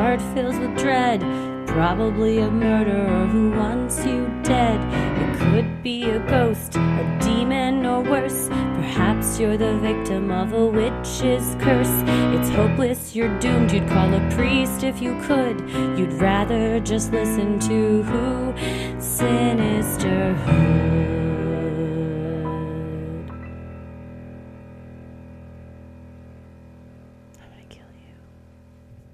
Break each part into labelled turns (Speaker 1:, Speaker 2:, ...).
Speaker 1: heart fills with dread. Probably a murderer who wants you dead. It could be a ghost, a demon, or worse. Perhaps you're the victim of a witch's curse. It's hopeless, you're doomed. You'd call a priest if you could. You'd rather just listen to who? Sinisterhood.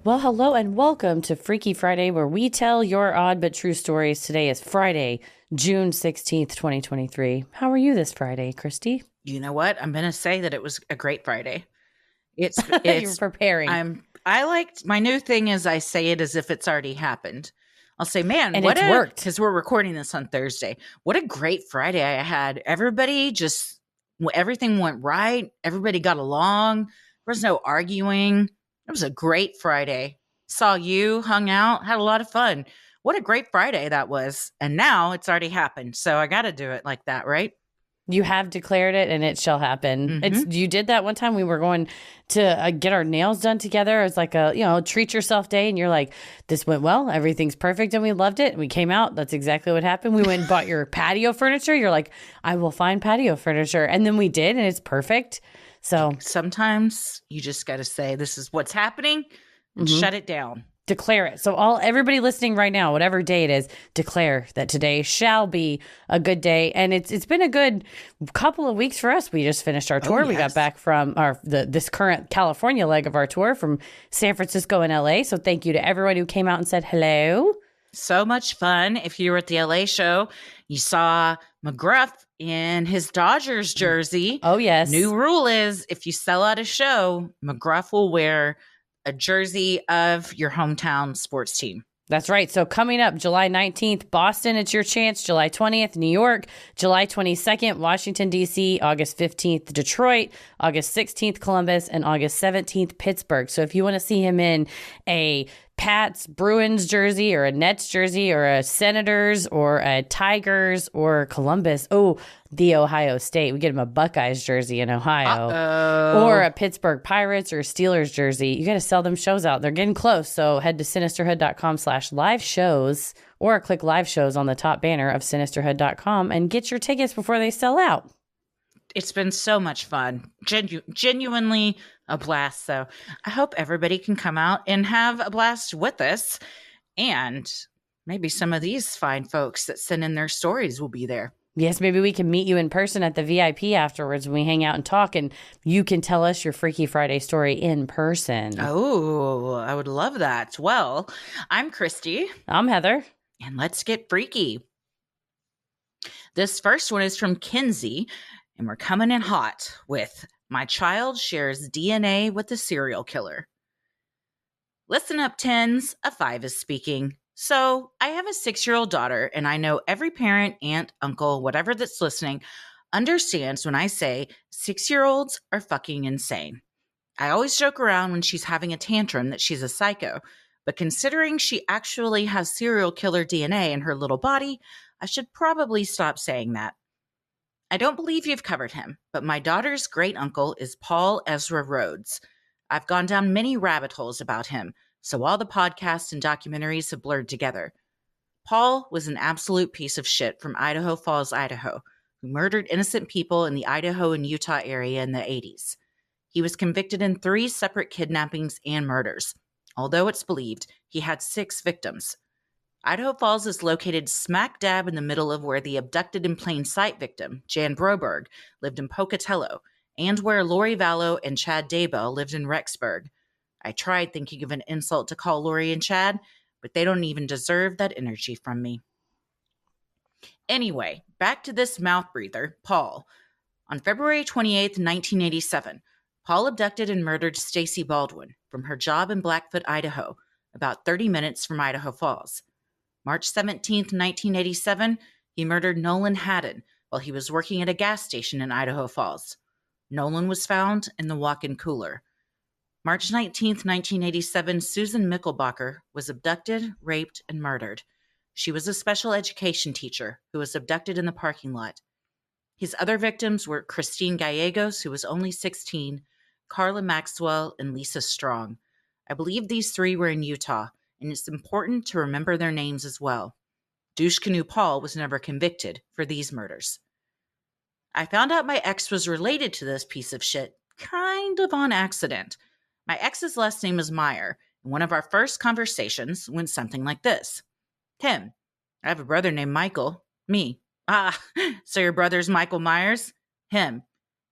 Speaker 1: Well, hello and welcome to Freaky Friday, where we tell your odd but true stories. Today is Friday, June 16th, 2023. How are you this Friday, Christy?
Speaker 2: You know what? I'm going to say that it was a great Friday. It's
Speaker 1: You're preparing.
Speaker 2: I liked, my new thing is I say it as if it's already happened. I'll say, man,
Speaker 1: and it's worked.
Speaker 2: Because we're recording this on Thursday. What a great Friday I had. Everything went right. Everybody got along. There was no arguing. It was a great Friday. Saw you, hung out, had a lot of fun. What a great Friday that was. And now it's already happened. So I got to do it like that, right?
Speaker 1: You have declared it and it shall happen.
Speaker 2: Mm-hmm.
Speaker 1: You did that one time. We were going to get our nails done together. It's like treat yourself day. And you're like, this went well. Everything's perfect. And we loved it. And we came out. That's exactly what happened. We went and bought your patio furniture. You're like, I will find patio furniture. And then we did. And it's perfect. So
Speaker 2: sometimes you just got to say, this is what's happening and shut it down.
Speaker 1: Declare it. So everybody listening right now, whatever day it is, declare that today shall be a good day. And it's been a good couple of weeks for us. We just finished our tour.
Speaker 2: Oh, yes.
Speaker 1: We got back from this current California leg of our tour from San Francisco and LA. So thank you to everyone who came out and said hello.
Speaker 2: So much fun. If you were at the LA show, you saw McGruff in his Dodgers jersey.
Speaker 1: Oh, yes.
Speaker 2: New rule is if you sell out a show, McGruff will wear a jersey of your hometown sports team.
Speaker 1: That's right. So coming up July 19th, Boston, it's your chance. July 20th, New York. July 22nd, Washington, D.C. August 15th, Detroit. August 16th, Columbus. And August 17th, Pittsburgh. So if you want to see him in a Pats Bruins jersey or a Nets jersey or a Senators or a Tigers or Columbus. Oh, the Ohio State. We get him a Buckeyes jersey in Ohio.
Speaker 2: Uh-oh.
Speaker 1: Or a Pittsburgh Pirates or Steelers jersey. You got to sell them shows out. They're getting close. So head to sinisterhood.com/live shows or click live shows on the top banner of sinisterhood.com and get your tickets before they sell out.
Speaker 2: It's been so much fun. Genuinely a blast. So I hope everybody can come out and have a blast with us. And maybe some of these fine folks that send in their stories will be there.
Speaker 1: Yes, maybe we can meet you in person at the VIP afterwards when we hang out and talk, and you can tell us your Freaky Friday story in person.
Speaker 2: Oh, I would love that. Well, I'm Christy.
Speaker 1: I'm Heather.
Speaker 2: And let's get freaky. This first one is from Kinsey. And we're coming in hot with my child shares DNA with a serial killer. Listen up, tens. A 5 is speaking. So I have a 6-year-old daughter, and I know every parent, aunt, uncle, whatever that's listening understands when I say 6-year-olds are fucking insane. I always joke around when she's having a tantrum that she's a psycho, but considering she actually has serial killer DNA in her little body, I should probably stop saying that. I don't believe you've covered him, but my daughter's great uncle is Paul Ezra Rhodes. I've gone down many rabbit holes about him, so all the podcasts and documentaries have blurred together. Paul was an absolute piece of shit from Idaho Falls, Idaho, who murdered innocent people in the Idaho and Utah area in the 80s. He was convicted in 3 separate kidnappings and murders, although it's believed he had 6 victims. Idaho Falls is located smack dab in the middle of where the abducted in plain sight victim, Jan Broberg, lived in Pocatello, and where Lori Vallow and Chad Daybell lived in Rexburg. I tried thinking of an insult to call Lori and Chad, but they don't even deserve that energy from me. Anyway, back to this mouth breather, Paul. On February 28, 1987, Paul abducted and murdered Stacy Baldwin from her job in Blackfoot, Idaho, about 30 minutes from Idaho Falls. March 17, 1987, he murdered Nolan Haddon while he was working at a gas station in Idaho Falls. Nolan was found in the walk-in cooler. March 19, 1987, Susan Mickelbacher was abducted, raped, and murdered. She was a special education teacher who was abducted in the parking lot. His other victims were Christine Gallegos, who was only 16, Carla Maxwell, and Lisa Strong. I believe these 3 were in Utah, and it's important to remember their names as well. Douche Canoe Paul was never convicted for these murders. I found out my ex was related to this piece of shit kind of on accident. My ex's last name is Meyer, and one of our first conversations went something like this. Tim, I have a brother named Michael. Me. Ah, so your brother's Michael Myers? Him.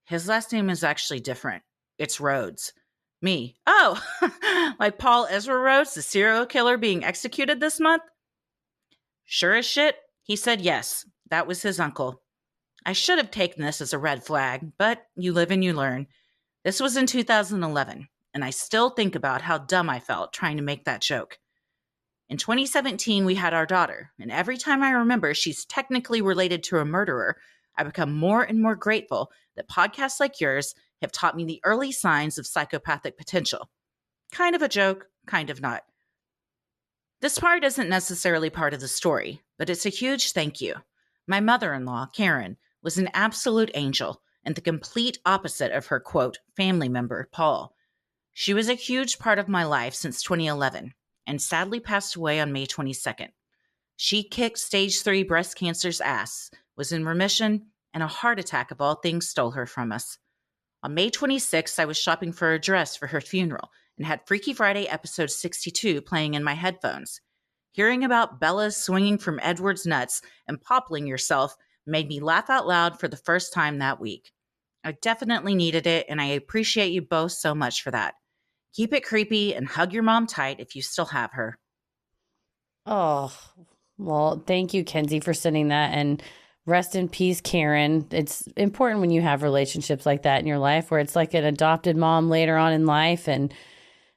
Speaker 2: His last name is actually different. It's Rhodes. Me. Oh, like Paul Ezra Rhodes, the serial killer being executed this month? Sure as shit, he said yes. That was his uncle. I should have taken this as a red flag, but you live and you learn. This was in 2011, and I still think about how dumb I felt trying to make that joke. In 2017, we had our daughter, and every time I remember she's technically related to a murderer, I become more and more grateful that podcasts like yours have taught me the early signs of psychopathic potential. Kind of a joke, kind of not. This part isn't necessarily part of the story, but it's a huge thank you. My mother-in-law, Karen, was an absolute angel and the complete opposite of her, quote, family member, Paul. She was a huge part of my life since 2011 and sadly passed away on May 22nd. She kicked stage 3 breast cancer's ass, was in remission, and a heart attack of all things stole her from us. On May 26th, I was shopping for a dress for her funeral and had Freaky Friday episode 62 playing in my headphones. Hearing about Bella swinging from Edward's nuts and poppling yourself made me laugh out loud for the first time that week. I definitely needed it, and I appreciate you both so much for that. Keep it creepy and hug your mom tight if you still have her.
Speaker 1: Oh, well, thank you, Kenzie, for sending that. And rest in peace, Karen. It's important when you have relationships like that in your life where it's like an adopted mom later on in life. And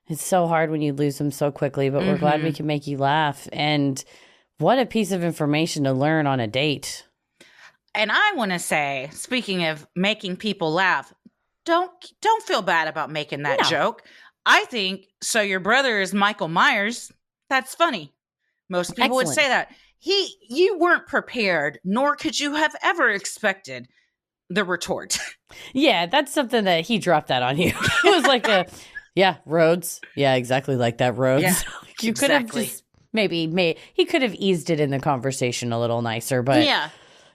Speaker 1: it's so hard when you lose them so quickly, but we're glad we can make you laugh. And what a piece of information to learn on a date.
Speaker 2: And I want to say, speaking of making people laugh, don't feel bad about making that joke. I think, so your brother is Michael Myers. That's funny. Most people would say that. You weren't prepared, nor could you have ever expected the retort.
Speaker 1: Yeah, that's something that he dropped that on you. It was like Rhodes. Yeah, exactly like that, Rhodes.
Speaker 2: Yeah,
Speaker 1: you could have just he could have eased it in the conversation a little nicer, but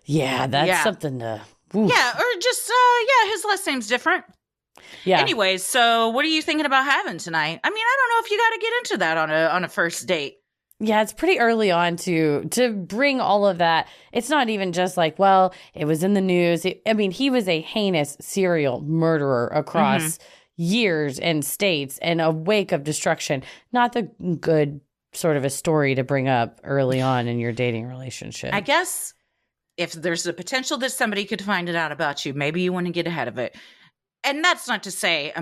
Speaker 1: that's something to. Oof.
Speaker 2: Yeah, or just his last name's different.
Speaker 1: Yeah.
Speaker 2: Anyways, so what are you thinking about having tonight? I mean, I don't know if you got to get into that on a first date.
Speaker 1: Yeah, it's pretty early on to bring all of that. It's not even just like, well, it was in the news. He was a heinous serial murderer across years and states and a wake of destruction. Not the good sort of a story to bring up early on in your dating relationship.
Speaker 2: I guess if there's a potential that somebody could find it out about you, maybe you want to get ahead of it. And that's not to say,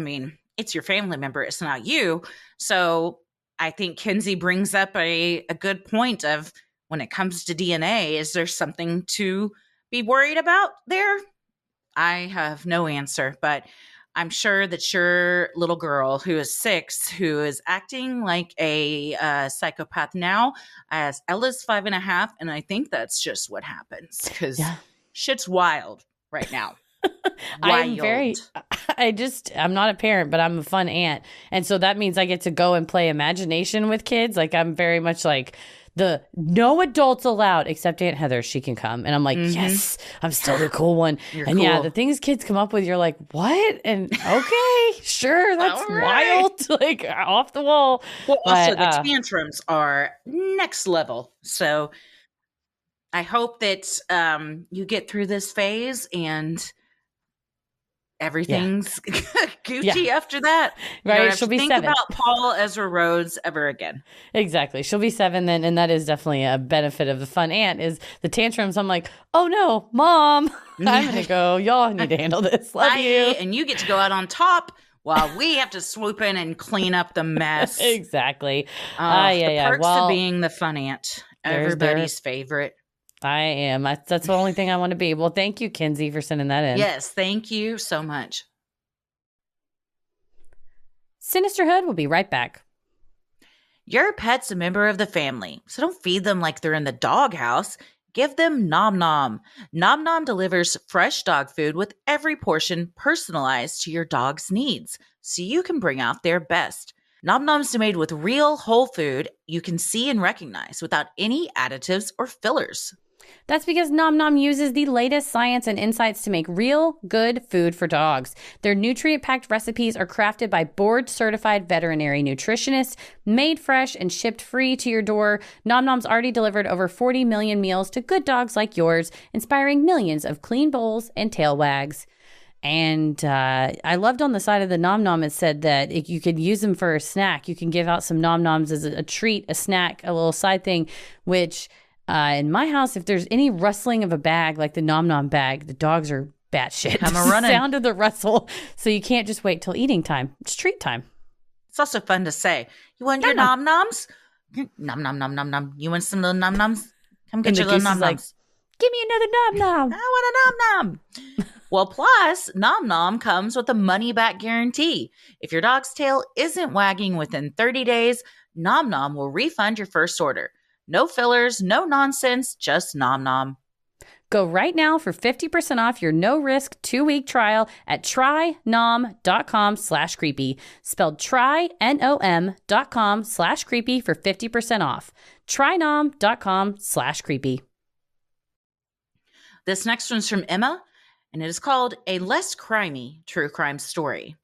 Speaker 2: it's your family member. It's not you. So I think Kenzie brings up a good point of when it comes to DNA, is there something to be worried about there? I have no answer, but I'm sure that your little girl who is 6, who is acting like a psychopath now, as Ella's 5.5, and I think that's just what happens because shit's wild right now.
Speaker 1: I'm not a parent, but I'm a fun aunt. And so that means I get to go and play imagination with kids. Like I'm very much like no adults allowed except Aunt Heather. She can come. And I'm like, yes, I'm still the cool one.
Speaker 2: You're
Speaker 1: and
Speaker 2: cool.
Speaker 1: The things kids come up with, you're like, what? And okay, sure. That's wild. Like off the wall.
Speaker 2: Well, also the tantrums are next level. So I hope that you get through this phase and everything's Gucci after that.
Speaker 1: Right. She'll be
Speaker 2: think
Speaker 1: 7.
Speaker 2: About Paul Ezra Rhodes ever again.
Speaker 1: Exactly. She'll be 7 then. And that is definitely a benefit of the fun aunt is the tantrums. I'm like, oh no, Mom, I'm going to go. Y'all need to handle this. Love you.
Speaker 2: And you get to go out on top while we have to swoop in and clean up the mess.
Speaker 1: Exactly.
Speaker 2: The perks of being the fun aunt. Everybody's favorite.
Speaker 1: I am. That's the only thing I want to be. Well, thank you, Kenzie, for sending that in.
Speaker 2: Yes, thank you so much.
Speaker 1: Sinisterhood will be right back.
Speaker 2: Your pet's a member of the family, so don't feed them like they're in the doghouse. Give them Nom Nom. Nom Nom delivers fresh dog food with every portion personalized to your dog's needs, so you can bring out their best. Nom Noms are made with real whole food you can see and recognize without any additives or fillers.
Speaker 1: That's because Nom Nom uses the latest science and insights to make real, good food for dogs. Their nutrient-packed recipes are crafted by board-certified veterinary nutritionists, made fresh and shipped free to your door. Nom Nom's already delivered over 40 million meals to good dogs like yours, inspiring millions of clean bowls and tail wags. And I loved on the side of the Nom Nom, it said that you could use them for a snack. You can give out some Nom Noms as a treat, a snack, a little side thing, which... in my house, if there's any rustling of a bag, like the Nom Nom bag, the dogs are batshit.
Speaker 2: Come a running.
Speaker 1: The sound of the rustle. So you can't just wait till eating time. It's treat time.
Speaker 2: It's also fun to say, you want your Nom Noms? Nom Nom Nom Nom Nom. You want some little Nom Noms? Come get your little Nom Noms.
Speaker 1: Like, give me another Nom Nom.
Speaker 2: I want a Nom Nom. Well, plus, Nom Nom comes with a money-back guarantee. If your dog's tail isn't wagging within 30 days, Nom Nom will refund your first order. No fillers, no nonsense, just Nom Nom.
Speaker 1: Go right now for 50% off your no-risk 2-week trial at trynom.com/creepy. Spelled try, NOM.com/creepy for 50% off. Trynom.com/creepy.
Speaker 2: This next one's from Emma, and it is called A Less Crimey True Crime Story.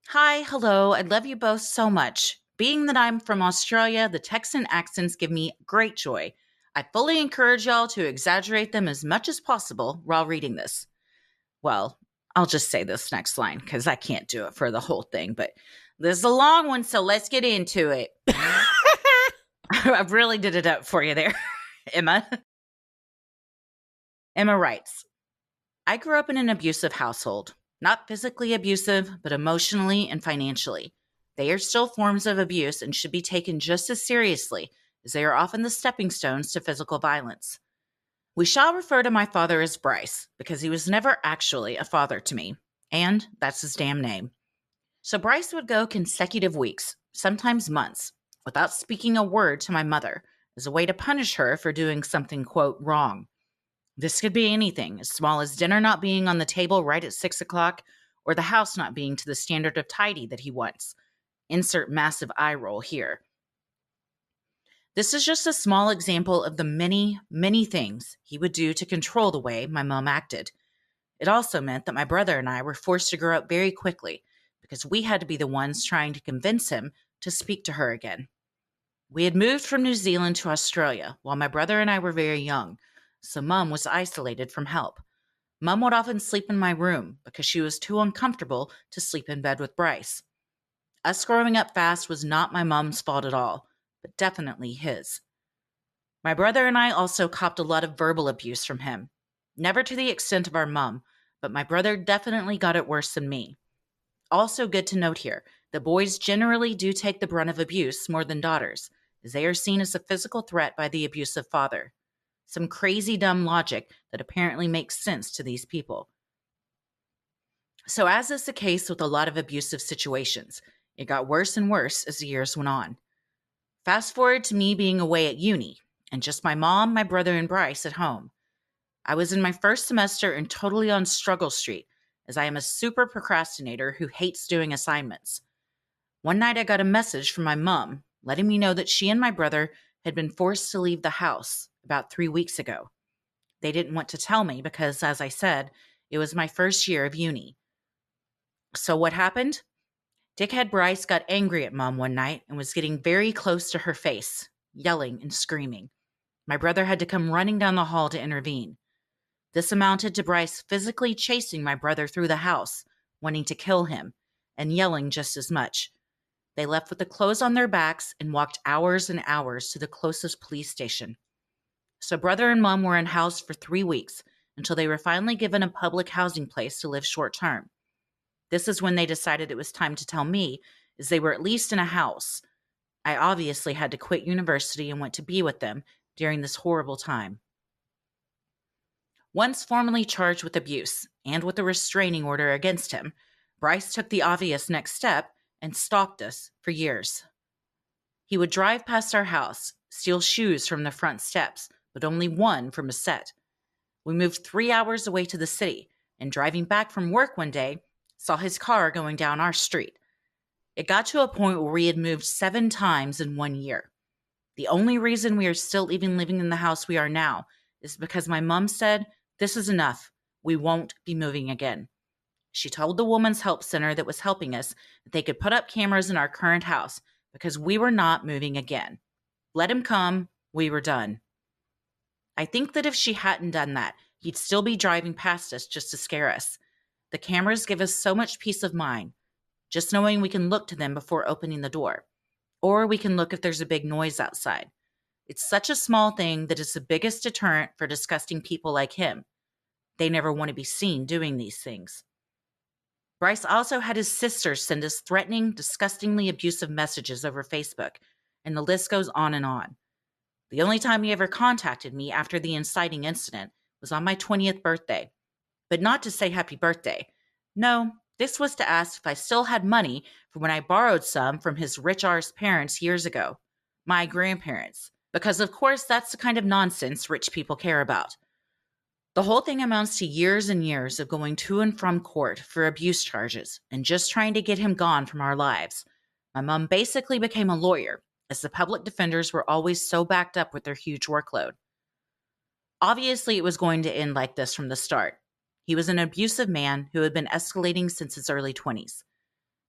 Speaker 2: Hi, hello, I love you both so much. Being that I'm from Australia, the Texan accents give me great joy. I fully encourage y'all to exaggerate them as much as possible while reading this. Well, I'll just say this next line because I can't do it for the whole thing, but this is a long one, so let's get into it. I really did it up for you there, Emma. Emma writes, I grew up in an abusive household. Not physically abusive, but emotionally and financially. They are still forms of abuse and should be taken just as seriously, as they are often the stepping stones to physical violence. We shall refer to my father as Bryce, because he was never actually a father to me, and that's his damn name. So Bryce would go consecutive weeks, sometimes months, without speaking a word to my mother, as a way to punish her for doing something, quote, wrong. This could be anything, as small as dinner not being on the table right at 6 o'clock, or the house not being to the standard of tidy that he wants. Insert massive eye roll here. This is just a small example of the many, many things he would do to control the way my mom acted. It also meant that my brother and I were forced to grow up very quickly because we had to be the ones trying to convince him to speak to her again. We had moved from New Zealand to Australia while my brother and I were very young, so Mom was isolated from help. Mom would often sleep in my room because she was too uncomfortable to sleep in bed with Bryce. Us growing up fast was not my mom's fault at all, but definitely his. My brother and I also copped a lot of verbal abuse from him. Never to the extent of our mom, but my brother definitely got it worse than me. Also good to note here that boys generally do take the brunt of abuse more than daughters, as they are seen as a physical threat by the abusive father. Some crazy dumb logic that apparently makes sense to these people. So as is the case with a lot of abusive situations, it got worse and worse as the years went on. Fast forward to me being away at uni, and just my mom, my brother, and Bryce at home. I was in my first semester and totally on struggle street, as I am a super procrastinator who hates doing assignments. One night I got a message from my mom, letting me know that she and my brother had been forced to leave the house about 3 weeks ago. They didn't want to tell me because, as I said, it was my first year of uni. So what happened? Dickhead Bryce got angry at Mom one night and was getting very close to her face, yelling and screaming. My brother had to come running down the hall to intervene. This amounted to Bryce physically chasing my brother through the house, wanting to kill him, and yelling just as much. They left with the clothes on their backs and walked hours and hours to the closest police station. So brother and Mom were in house for 3 weeks until they were finally given a public housing place to live short term. This is when they decided it was time to tell me, as they were at least in a house. I obviously had to quit university and went to be with them during this horrible time. Once formally charged with abuse and with a restraining order against him, Bryce took the obvious next step and stalked us for years. He would drive past our house, steal shoes from the front steps, but only one from a set. We moved 3 hours away to the city, and driving back from work one day, saw his car going down our street. It got to a point where we had moved 7 times in 1 year. The only reason we are still even living in the house we are now is because my mom said, "This is enough. We won't be moving again." She told the woman's help center that was helping us that they could put up cameras in our current house because we were not moving again. Let him come. We were done. I think that if she hadn't done that, he'd still be driving past us just to scare us. The cameras give us so much peace of mind, just knowing we can look to them before opening the door. Or we can look if there's a big noise outside. It's such a small thing that is the biggest deterrent for disgusting people like him. They never want to be seen doing these things. Bryce also had his sister send us threatening, disgustingly abusive messages over Facebook, and the list goes on and on. The only time he ever contacted me after the inciting incident was on my 20th birthday, but not to say happy birthday. No, this was to ask if I still had money from when I borrowed some from his rich arse parents years ago, my grandparents, because of course that's the kind of nonsense rich people care about. The whole thing amounts to years and years of going to and from court for abuse charges and just trying to get him gone from our lives. My mom basically became a lawyer, as the public defenders were always so backed up with their huge workload. Obviously, it was going to end like this from the start. He was an abusive man who had been escalating since his early 20s.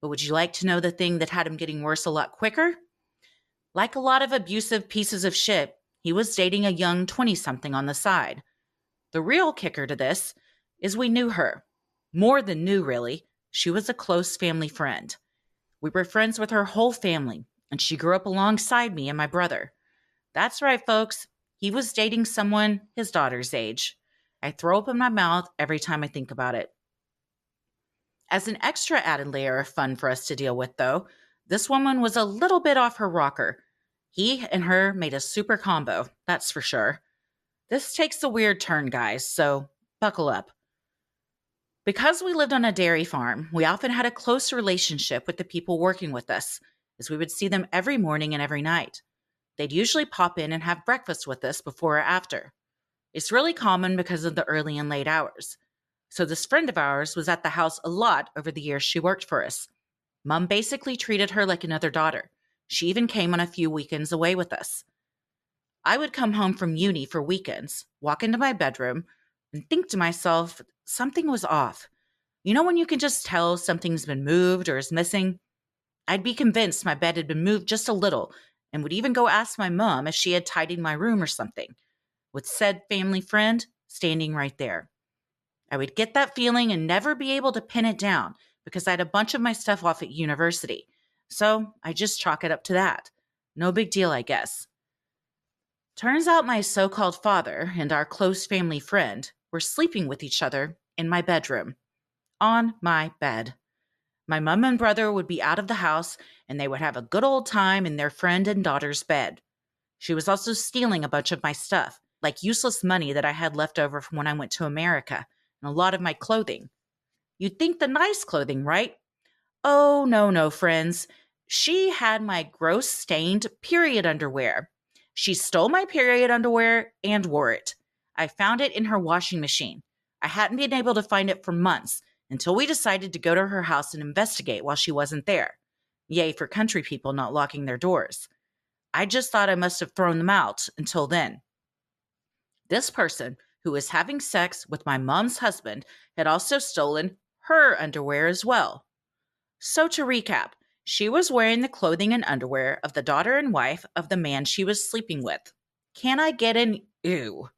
Speaker 2: But would you like to know the thing that had him getting worse a lot quicker? Like a lot of abusive pieces of shit, he was dating a young 20-something on the side. The real kicker to this is we knew her. More than knew, really. She was a close family friend. We were friends with her whole family, and she grew up alongside me and my brother. That's right, folks. He was dating someone his daughter's age. I throw up in my mouth every time I think about it. As an extra added layer of fun for us to deal with, though, this woman was a little bit off her rocker. He and her made a super combo, that's for sure. This takes a weird turn, guys, so buckle up. Because we lived on a dairy farm, we often had a close relationship with the people working with us, as we would see them every morning and every night. They'd usually pop in and have breakfast with us before or after. It's really common because of the early and late hours. So this friend of ours was at the house a lot over the years she worked for us. Mom basically treated her like another daughter. She even came on a few weekends away with us. I would come home from uni for weekends, walk into my bedroom, and think to myself, something was off. You know when you can just tell something's been moved or is missing? I'd be convinced my bed had been moved just a little and would even go ask my mom if she had tidied my room or something, with said family friend standing right there. I would get that feeling and never be able to pin it down because I had a bunch of my stuff off at university. So I just chalk it up to that. No big deal, I guess. Turns out my so-called father and our close family friend were sleeping with each other in my bedroom. On my bed. My mom and brother would be out of the house and they would have a good old time in their friend and daughter's bed. She was also stealing a bunch of my stuff, like useless money that I had left over from when I went to America, and a lot of my clothing. You'd think the nice clothing, right? Oh, no, friends. She had my gross stained period underwear. She stole my period underwear and wore it. I found it in her washing machine. I hadn't been able to find it for months until we decided to go to her house and investigate while she wasn't there. Yay for country people not locking their doors. I just thought I must have thrown them out until then. This person, who was having sex with my mom's husband, had also stolen her underwear as well. So to recap, she was wearing the clothing and underwear of the daughter and wife of the man she was sleeping with. Can I get an ew?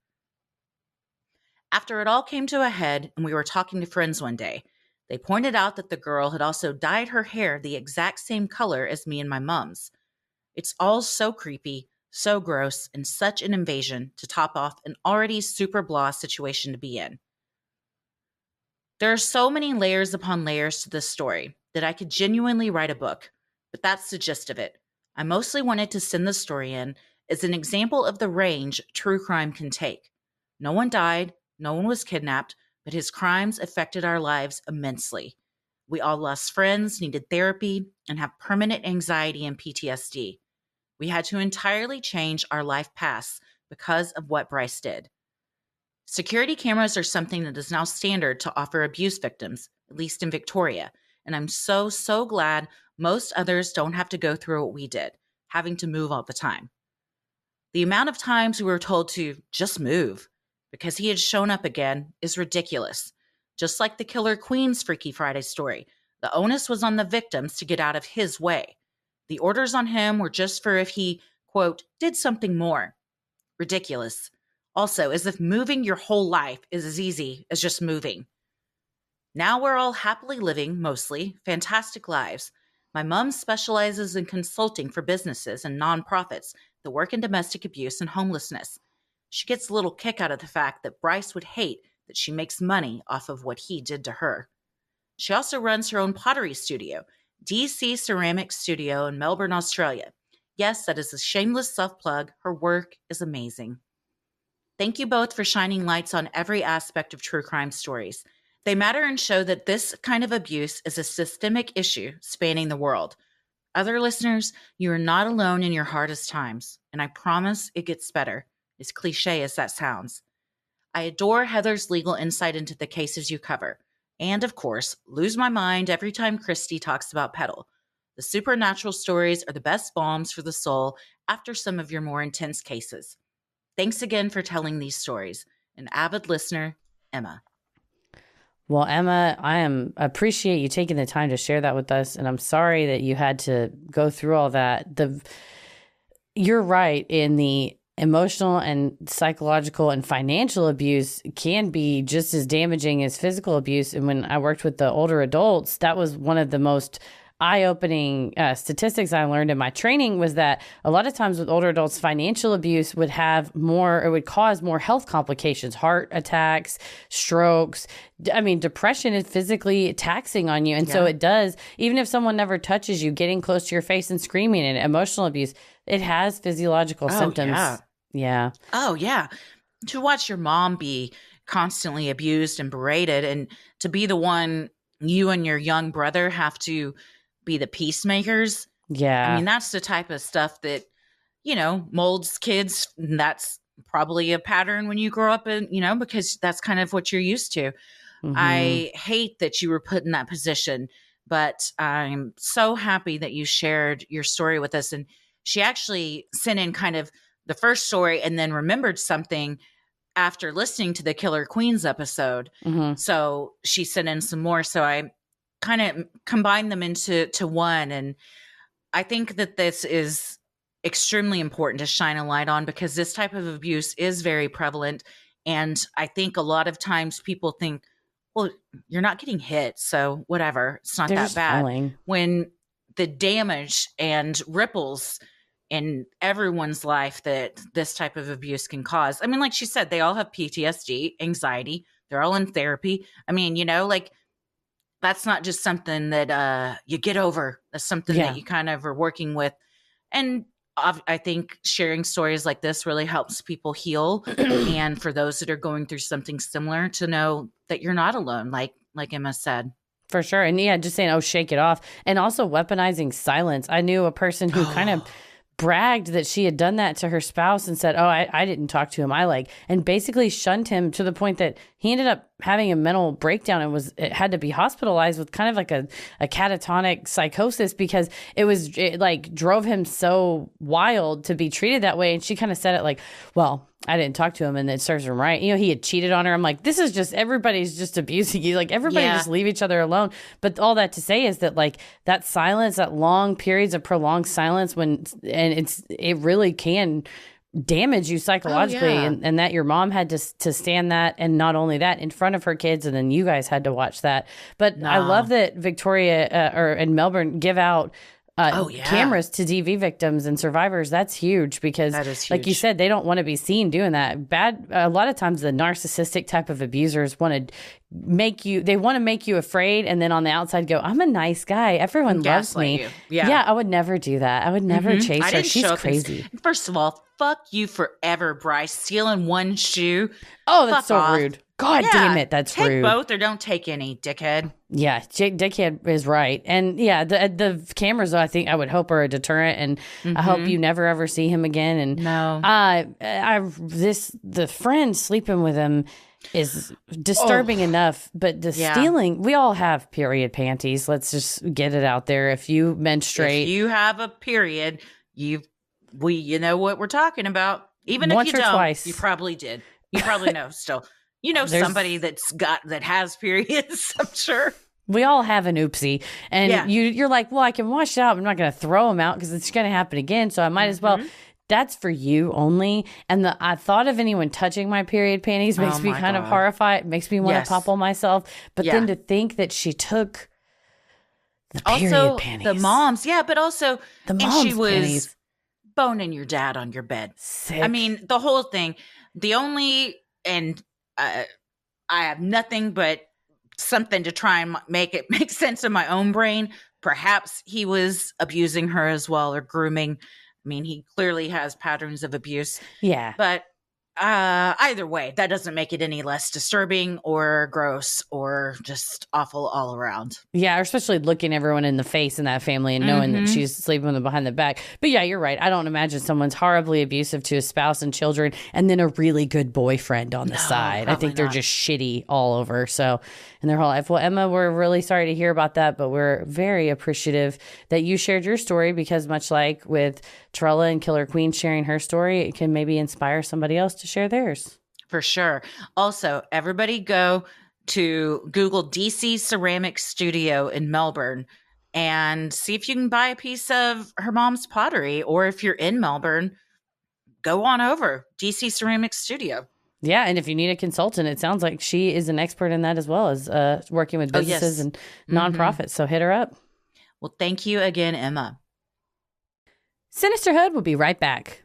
Speaker 2: After it all came to a head and we were talking to friends one day, they pointed out that the girl had also dyed her hair the exact same color as me and my mom's. It's all so creepy, so gross, and such an invasion to top off an already super blah situation to be in. There are so many layers upon layers to this story that I could genuinely write a book, but that's the gist of it. I mostly wanted to send the story in as an example of the range true crime can take. No one died, no one was kidnapped, but his crimes affected our lives immensely. We all lost friends, needed therapy, and have permanent anxiety and PTSD. We had to entirely change our life paths because of what Bryce did. Security cameras are something that is now standard to offer abuse victims, at least in Victoria, and I'm so glad Most others don't have to go through what we did, having to move all the time. The amount of times we were told to just move because he had shown up again is ridiculous. Just like the Killer Queen's Freaky Friday story, the onus was on the victims to get out of his way. The orders on him were just for if he, quote, did something more. Ridiculous. Also, as if moving your whole life is as easy as just moving. Now we're all happily living, mostly, fantastic lives. My mom specializes in consulting for businesses and nonprofits that work in domestic abuse and homelessness. She gets a little kick out of the fact that Bryce would hate that she makes money off of what he did to her. She also runs her own pottery studio, DC Ceramic Studio in Melbourne, Australia. Yes, that is a shameless self-plug. Her work is amazing. Thank you both for shining lights on every aspect of true crime stories. They matter and show that this kind of abuse is a systemic issue spanning the world. Other listeners, you are not alone in your hardest times, and I promise it gets better, as cliche as that sounds. I adore Heather's legal insight into the cases you cover, and of course, lose my mind every time Christy talks about Petal. The supernatural stories are the best balms for the soul after some of your more intense cases. Thanks again for telling these stories. An avid listener, Emma.
Speaker 1: Well, Emma, appreciate you taking the time to share that with us, and I'm sorry that you had to go through all that. You're right in the emotional and psychological and financial abuse can be just as damaging as physical abuse. And when I worked with the older adults, that was one of the most eye-opening statistics I learned in my training was that a lot of times with older adults, financial abuse would cause more health complications, heart attacks, strokes. I mean, depression is physically taxing on you. And so it does, even if someone never touches you, getting close to your face and screaming, and emotional abuse, it has physiological symptoms. Yeah.
Speaker 2: Oh, yeah. To watch your mom be constantly abused and berated, and to be the one you and your young brother have to be the peacemakers.
Speaker 1: Yeah.
Speaker 2: I mean, that's the type of stuff that, molds kids. That's probably a pattern when you grow up in, because that's kind of what you're used to. Mm-hmm. I hate that you were put in that position, but I'm so happy that you shared your story with us. And she actually sent in kind of the first story and then remembered something after listening to the Killer Queens episode. Mm-hmm. So she sent in some more. So I kind of combined them into one. And I think that this is extremely important to shine a light on because this type of abuse is very prevalent. And I think a lot of times people think, well, you're not getting hit, so whatever. It's not that bad. Falling. When the damage and ripples in everyone's life that this type of abuse can cause. I mean, like she said, they all have PTSD, anxiety. They're all in therapy. I mean, that's not just something that you get over. That's something that you kind of are working with. And I think sharing stories like this really helps people heal. And for those that are going through something similar to know that you're not alone, like Emma said.
Speaker 1: For sure. And just saying, shake it off. And also weaponizing silence. I knew a person who kind of bragged that she had done that to her spouse and said, I didn't talk to him. And basically shunned him to the point that he ended up having a mental breakdown and had to be hospitalized with kind of like a catatonic psychosis because it drove him so wild to be treated that way. And she kind of said it like, well, I didn't talk to him and it serves him right. He had cheated on her. I'm like, this is just, everybody's just abusing you. Like everybody just leave each other alone. But all that to say is that like that silence, that long periods of prolonged silence it really can damage you psychologically and that your mom had to stand that. And not only that in front of her kids. And then you guys had to watch that. But I love that Victoria and Melbourne give out cameras to DV victims and survivors. That's huge because that is huge. Like you said, they don't want to be seen doing that. A lot of times the narcissistic type of abusers want to make you afraid. And then on the outside go, I'm a nice guy. Everyone loves me. You. Yeah. I would never do that. I would never chase her. She's crazy.
Speaker 2: First of all, fuck you forever, Bryce. Stealing one shoe.
Speaker 1: Oh, that's so rude. God damn it, that's rude.
Speaker 2: Take both or don't take any, dickhead.
Speaker 1: Yeah, dickhead is right. And the cameras, I think, I would hope are a deterrent, and I hope you never ever see him again. And
Speaker 2: no,
Speaker 1: the friend sleeping with him, is disturbing enough, but the stealing, we all have period panties. Let's just get it out there. If you menstruate,
Speaker 2: if you have a period, you know what we're talking about. Even if
Speaker 1: once
Speaker 2: you
Speaker 1: or
Speaker 2: don't,
Speaker 1: twice.
Speaker 2: you probably did. You probably know still. You know somebody that has periods, I'm sure.
Speaker 1: We all have an oopsie. And you're like, well, I can wash it out. I'm not going to throw them out because it's going to happen again. So I might as well. That's for you only. And I thought of anyone touching my period panties makes me kind of horrified. It makes me want to pop on myself. But then to think that she took the period panties.
Speaker 2: The moms. Yeah, but also
Speaker 1: the moms'
Speaker 2: she was
Speaker 1: panties.
Speaker 2: Boning your dad on your bed.
Speaker 1: Sick.
Speaker 2: I mean, the whole thing. The only, and I have nothing but something to try and make it make sense in my own brain. Perhaps he was abusing her as well, or grooming. I mean, he clearly has patterns of abuse.
Speaker 1: Yeah.
Speaker 2: But either way, that doesn't make it any less disturbing or gross or just awful all around.
Speaker 1: Yeah, or especially looking everyone in the face in that family and knowing that she's sleeping with them behind the back. But yeah, you're right. I don't imagine someone's horribly abusive to a spouse and children and then a really good boyfriend on the side. I think they're just shitty all over. So in their whole life. Well, Emma, we're really sorry to hear about that, but we're very appreciative that you shared your story because much like with Trella and Killer Queen sharing her story, it can maybe inspire somebody else to share theirs.
Speaker 2: For sure. Also, everybody go to Google DC Ceramic Studio in Melbourne and see if you can buy a piece of her mom's pottery. Or if you're in Melbourne, go on over DC Ceramic Studio.
Speaker 1: Yeah, and if you need a consultant, it sounds like she is an expert in that as well as working with businesses and nonprofits. So hit her up.
Speaker 2: Well, thank you again, Emma.
Speaker 1: Sinisterhood will be right back.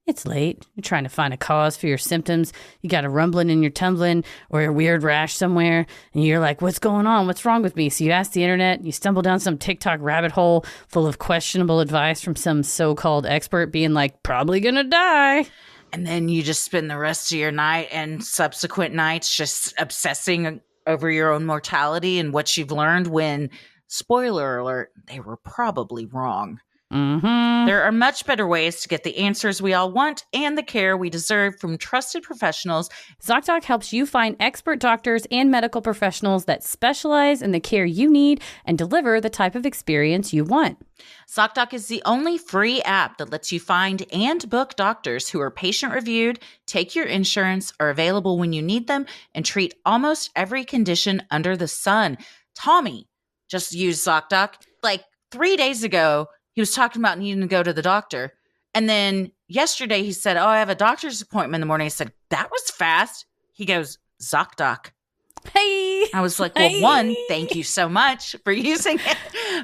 Speaker 1: It's late. You're trying to find a cause for your symptoms. You got a rumbling in your tumbling or a weird rash somewhere. And you're like, what's going on? What's wrong with me? So you ask the internet. You stumble down some TikTok rabbit hole full of questionable advice from some so-called expert being like, probably gonna die.
Speaker 2: And then you just spend the rest of your night and subsequent nights just obsessing over your own mortality and what you've learned when, spoiler alert, they were probably wrong. There are much better ways to get the answers we all want and the care we deserve from trusted professionals.
Speaker 1: ZocDoc helps you find expert doctors and medical professionals that specialize in the care you need and deliver the type of experience you want.
Speaker 2: ZocDoc is the only free app that lets you find and book doctors who are patient-reviewed, take your insurance, are available when you need them, and treat almost every condition under the sun. Tommy just used ZocDoc. Like 3 days ago, he was talking about needing to go to the doctor. And then yesterday he said, I have a doctor's appointment in the morning. I said, that was fast. He goes, ZocDoc.
Speaker 1: Hey.
Speaker 2: I was like, well, one, thank you so much for using it.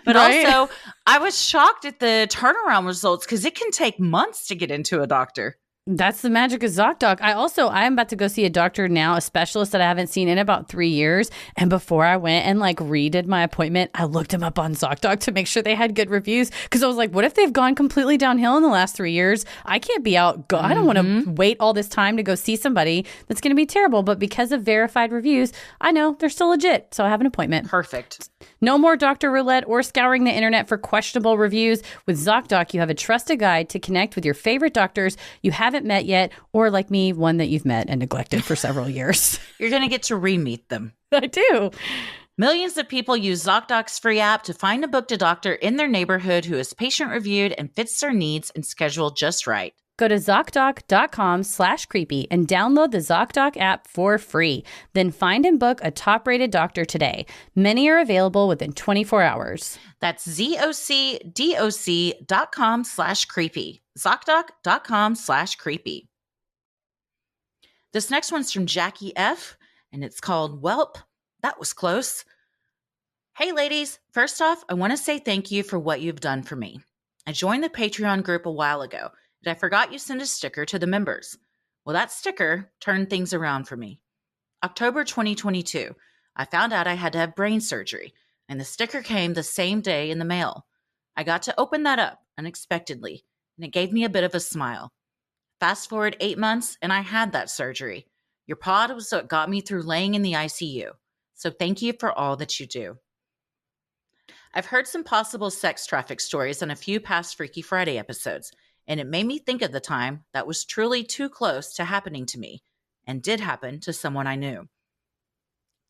Speaker 2: But also, I was shocked at the turnaround results because it can take months to get into a doctor.
Speaker 1: That's the magic of ZocDoc. I'm about to go see a doctor now, a specialist that I haven't seen in about 3 years. And before I went and redid my appointment, I looked him up on ZocDoc to make sure they had good reviews. Because I was like, what if they've gone completely downhill in the last 3 years? I can't be out. I don't want to wait all this time to go see somebody that's going to be terrible. But because of verified reviews, I know they're still legit. So I have an appointment.
Speaker 2: Perfect.
Speaker 1: No more doctor roulette or scouring the internet for questionable reviews. With ZocDoc, you have a trusted guide to connect with your favorite doctors you haven't met yet, or like me, one that you've met and neglected for several years.
Speaker 2: You're going to get to re-meet them.
Speaker 1: I do.
Speaker 2: Millions of people use ZocDoc's free app to find and book a doctor in their neighborhood who is patient-reviewed and fits their needs and scheduled just right.
Speaker 1: Go to ZocDoc.com/creepy and download the ZocDoc app for free. Then find and book a top-rated doctor today. Many are available within 24 hours.
Speaker 2: That's ZocDoc.com/creepy. ZocDoc.com/creepy. This next one's from Jackie F., and it's called Welp. That was close. Hey, ladies. First off, I want to say thank you for what you've done for me. I joined the Patreon group a while ago, and I forgot you sent a sticker to the members. Well, that sticker turned things around for me. October 2022, I found out I had to have brain surgery, and the sticker came the same day in the mail. I got to open that up unexpectedly, and it gave me a bit of a smile. Fast forward 8 months, and I had that surgery. Your pod was what got me through laying in the ICU, so thank you for all that you do. I've heard some possible sex traffic stories on a few past Freaky Friday episodes, and it made me think of the time that was truly too close to happening to me, and did happen to someone I knew.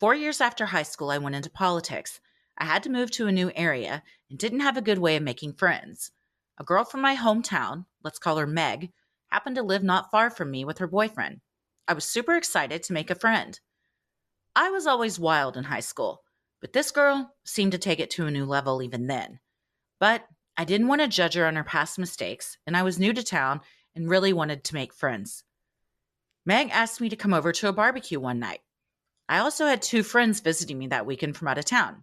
Speaker 2: 4 years after high school, I went into politics. I had to move to a new area and didn't have a good way of making friends. A girl from my hometown, let's call her Meg, happened to live not far from me with her boyfriend. I was super excited to make a friend. I was always wild in high school, but this girl seemed to take it to a new level even then. But I didn't want to judge her on her past mistakes, and I was new to town and really wanted to make friends. Meg asked me to come over to a barbecue one night. I also had 2 friends visiting me that weekend from out of town.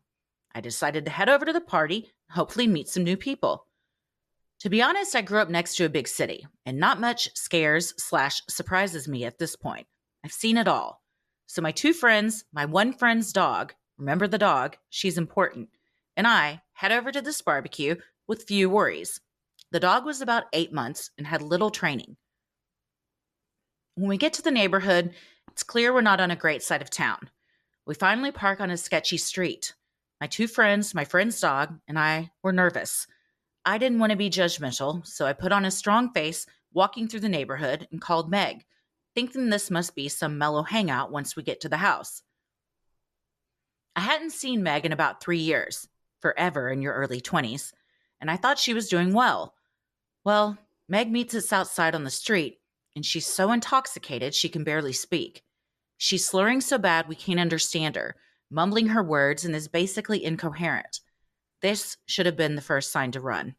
Speaker 2: I decided to head over to the party and hopefully meet some new people. To be honest, I grew up next to a big city, and not much scares/surprises me at this point. I've seen it all. So my 2 friends, my one friend's dog, remember the dog, she's important, and I head over to this barbecue with few worries. The dog was about 8 months and had little training. When we get to the neighborhood, it's clear we're not on a great side of town. We finally park on a sketchy street. My 2 friends, my friend's dog, and I were nervous. I didn't want to be judgmental, so I put on a strong face walking through the neighborhood and called Meg, thinking this must be some mellow hangout once we get to the house. I hadn't seen Meg in about 3 years, forever in your early 20s, and I thought she was doing well. Well, Meg meets us outside on the street, and she's so intoxicated she can barely speak. She's slurring so bad we can't understand her, mumbling her words, and is basically incoherent. This should have been the first sign to run.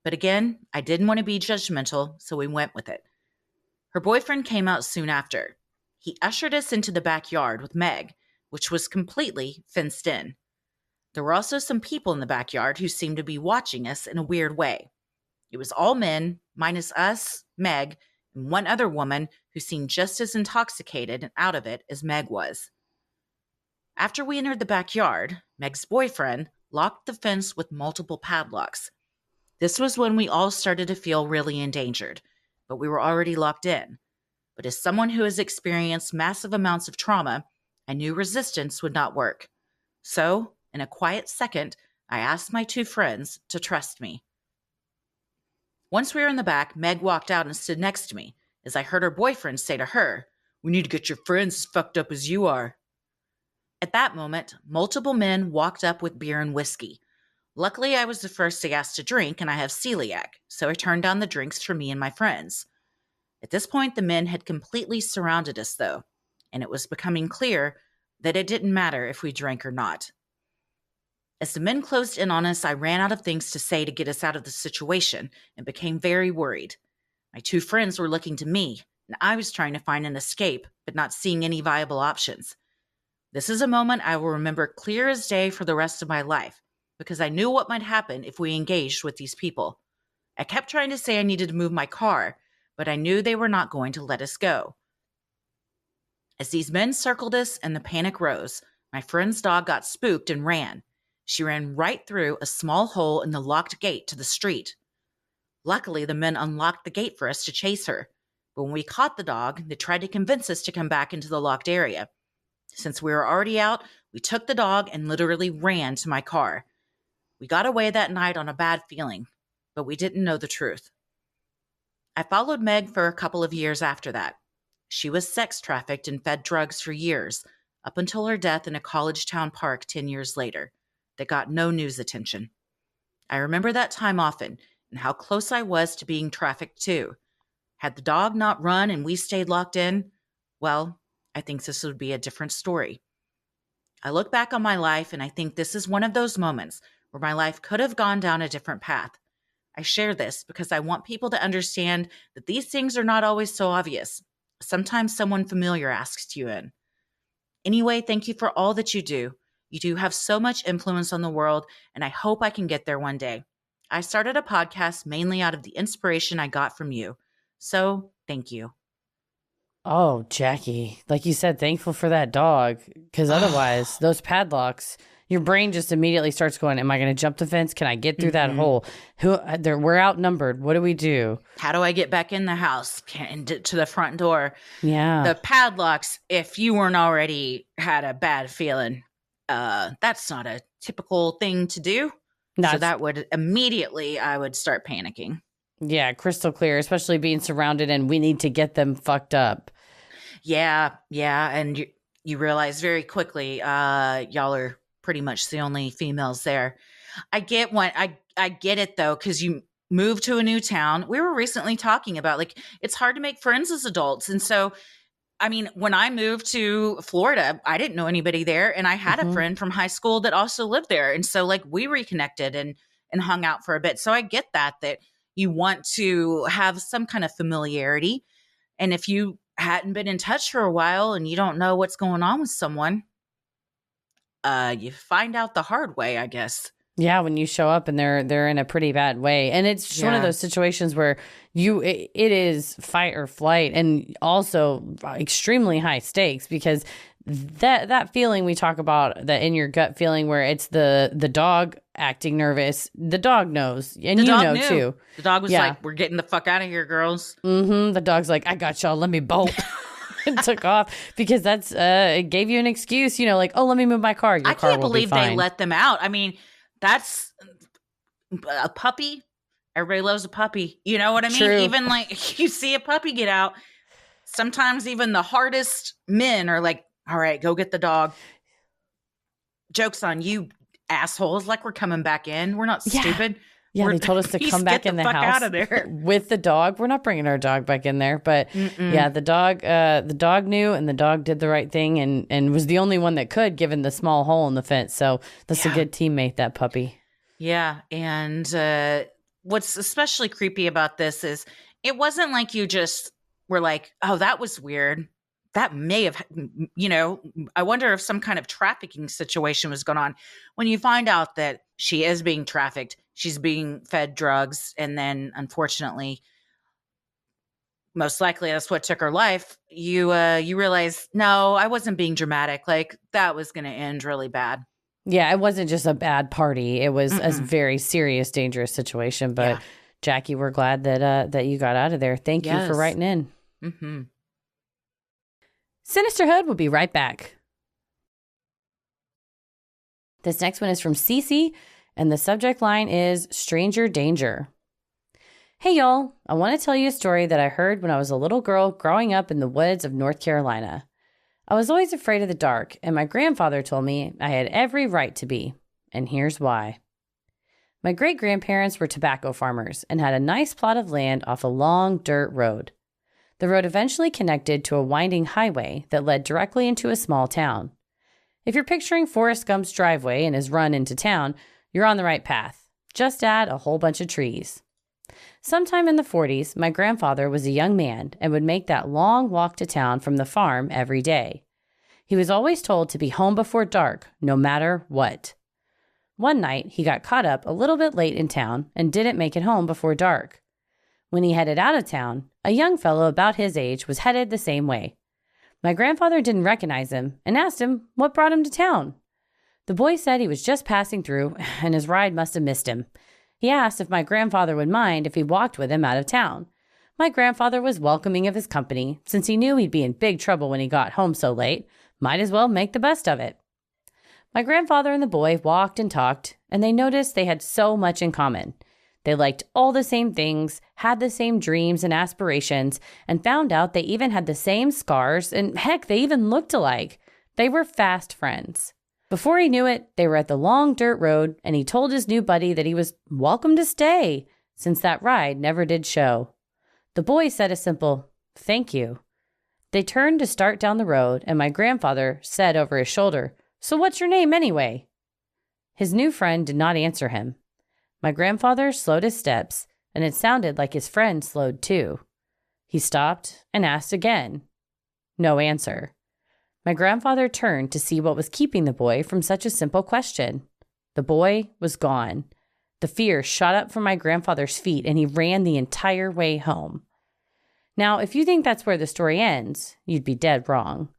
Speaker 2: But again, I didn't want to be judgmental, so we went with it. Her boyfriend came out soon after. He ushered us into the backyard with Meg, which was completely fenced in. There were also some people in the backyard who seemed to be watching us in a weird way. It was all men, minus us, Meg, and one other woman who seemed just as intoxicated and out of it as Meg was. After we entered the backyard, Meg's boyfriend locked the fence with multiple padlocks. This was when we all started to feel really endangered, but we were already locked in. But as someone who has experienced massive amounts of trauma, I knew resistance would not work. So, in a quiet second, I asked my 2 friends to trust me. Once we were in the back, Meg walked out and stood next to me, as I heard her boyfriend say to her, "We need to get your friends as fucked up as you are." At that moment, multiple men walked up with beer and whiskey. Luckily, I was the first they asked to drink, and I have celiac, so I turned down the drinks for me and my friends. At this point, the men had completely surrounded us, though, and it was becoming clear that it didn't matter if we drank or not. As the men closed in on us, I ran out of things to say to get us out of the situation and became very worried. My 2 friends were looking to me, and I was trying to find an escape, but not seeing any viable options. This is a moment I will remember clear as day for the rest of my life, because I knew what might happen if we engaged with these people. I kept trying to say I needed to move my car, but I knew they were not going to let us go. As these men circled us and the panic rose, my friend's dog got spooked and ran. She ran right through a small hole in the locked gate to the street. Luckily, the men unlocked the gate for us to chase her, but when we caught the dog, they tried to convince us to come back into the locked area. Since we were already out, we took the dog and literally ran to my car. We got away that night on a bad feeling, but we didn't know the truth. I followed Meg for a couple of years after that. She was sex trafficked and fed drugs for years, up until her death in a college town park 10 years later, that got no news attention. I remember that time often, and how close I was to being trafficked too. Had the dog not run and we stayed locked in, well, I think this would be a different story. I look back on my life and I think this is one of those moments where my life could have gone down a different path. I share this because I want people to understand that these things are not always so obvious. Sometimes someone familiar asks you in. Anyway, thank you for all that you do. You do have so much influence on the world, and I hope I can get there one day. I started a podcast mainly out of the inspiration I got from you. So, thank you.
Speaker 1: Oh, Jackie, like you said, thankful for that dog, because otherwise, those padlocks, your brain just immediately starts going, am I going to jump the fence? Can I get through that hole? We're outnumbered. What do we do?
Speaker 2: How do I get back in the house and to the front door?
Speaker 1: Yeah.
Speaker 2: The padlocks, if you weren't already had a bad feeling, that's not a typical thing to do. So that would immediately, I would start panicking.
Speaker 1: Yeah, crystal clear, especially being surrounded and we need to get them fucked up.
Speaker 2: Yeah, yeah, and you realize very quickly, y'all are pretty much the only females there. I get it though, because you move to a new town. We were recently talking about like it's hard to make friends as adults, and so I mean, when I moved to Florida, I didn't know anybody there, and I had a
Speaker 1: Mm-hmm.
Speaker 2: friend from high school that also lived there, and so like we reconnected and hung out for a bit. So I get that you want to have some kind of familiarity, and if you hadn't been in touch for a while and you don't know what's going on with someone, you find out the hard way, I guess.
Speaker 1: Yeah, when you show up and they're in a pretty bad way. And it's just one of
Speaker 2: Yeah.
Speaker 1: those situations where it is fight or flight, and also extremely high stakes, because that feeling we talk about, that in your gut feeling where it's the dog acting nervous, the dog knows, and
Speaker 2: The
Speaker 1: you
Speaker 2: dog
Speaker 1: know
Speaker 2: knew.
Speaker 1: too.
Speaker 2: The dog was
Speaker 1: Yeah.
Speaker 2: like, "We're getting the fuck out of here, girls."
Speaker 1: The dog's like, I got y'all, let me bolt. And took off, because that's it gave you an excuse, like, oh, let me move my car. Your
Speaker 2: I
Speaker 1: car
Speaker 2: can't
Speaker 1: will be
Speaker 2: believe they
Speaker 1: fine.
Speaker 2: let them out. I mean, that's a puppy. Everybody loves a puppy. You know what I mean?
Speaker 1: True.
Speaker 2: Even like you see a puppy get out, sometimes even the hardest men are like, "All right, go get the dog." Joke's on you, assholes. Like, we're coming back in. We're not
Speaker 1: Yeah.
Speaker 2: stupid.
Speaker 1: Yeah, they told us to
Speaker 2: Please
Speaker 1: come back
Speaker 2: get
Speaker 1: in the
Speaker 2: fuck
Speaker 1: house
Speaker 2: out of there.
Speaker 1: with the dog. We're not bringing our dog back in there, but yeah, the dog knew, and the dog did the right thing, and was the only one that could, given the small hole in the fence. So that's a good teammate, that puppy.
Speaker 2: Yeah, and what's especially creepy about this is it wasn't like you just were like, "Oh, that was weird." That may have, I wonder if some kind of trafficking situation was going on. When you find out that she is being trafficked, she's being fed drugs, and then unfortunately, most likely that's what took her life. You realize, no, I wasn't being dramatic. Like, that was going to end really bad.
Speaker 1: Yeah, it wasn't just a bad party. It was a very serious, dangerous situation. But
Speaker 2: Yeah.
Speaker 1: Jackie, we're glad that you got out of there. Thank you for
Speaker 2: Yes.
Speaker 1: writing in.
Speaker 2: Mm-hmm.
Speaker 1: Sinisterhood will be right back. This next one is from Cece, and the subject line is Stranger Danger. Hey, y'all. I want to tell you a story that I heard when I was a little girl growing up in the woods of North Carolina. I was always afraid of the dark, and my grandfather told me I had every right to be. And here's why. My great-grandparents were tobacco farmers and had a nice plot of land off a long dirt road. The road eventually connected to a winding highway that led directly into a small town. If you're picturing Forrest Gump's driveway and his run into town, you're on the right path. Just add a whole bunch of trees. Sometime in the 40s, my grandfather was a young man and would make that long walk to town from the farm every day. He was always told to be home before dark, no matter what. One night, he got caught up a little bit late in town and didn't make it home before dark. When he headed out of town, a young fellow about his age was headed the same way. My grandfather didn't recognize him and asked him what brought him to town. The boy said he was just passing through and his ride must have missed him. He asked if my grandfather would mind if he walked with him out of town. My grandfather was welcoming of his company, since he knew he'd be in big trouble when he got home so late. Might as well make the best of it. My grandfather and the boy walked and talked, and they noticed they had so much in common. They liked all the same things, had the same dreams and aspirations, and found out they even had the same scars, and heck, they even looked alike. They were fast friends. Before he knew it, they were at the long dirt road, and he told his new buddy that he was welcome to stay, since that ride never did show. The boy said a simple, "Thank you." They turned to start down the road, and my grandfather said over his shoulder, "So what's your name anyway?" His new friend did not answer him. My grandfather slowed his steps, and it sounded like his friend slowed too. He stopped and asked again. No answer. My grandfather turned to see what was keeping the boy from such a simple question. The boy was gone. The fear shot up from my grandfather's feet, and he ran the entire way home. Now, if you think that's where the story ends, you'd be dead wrong.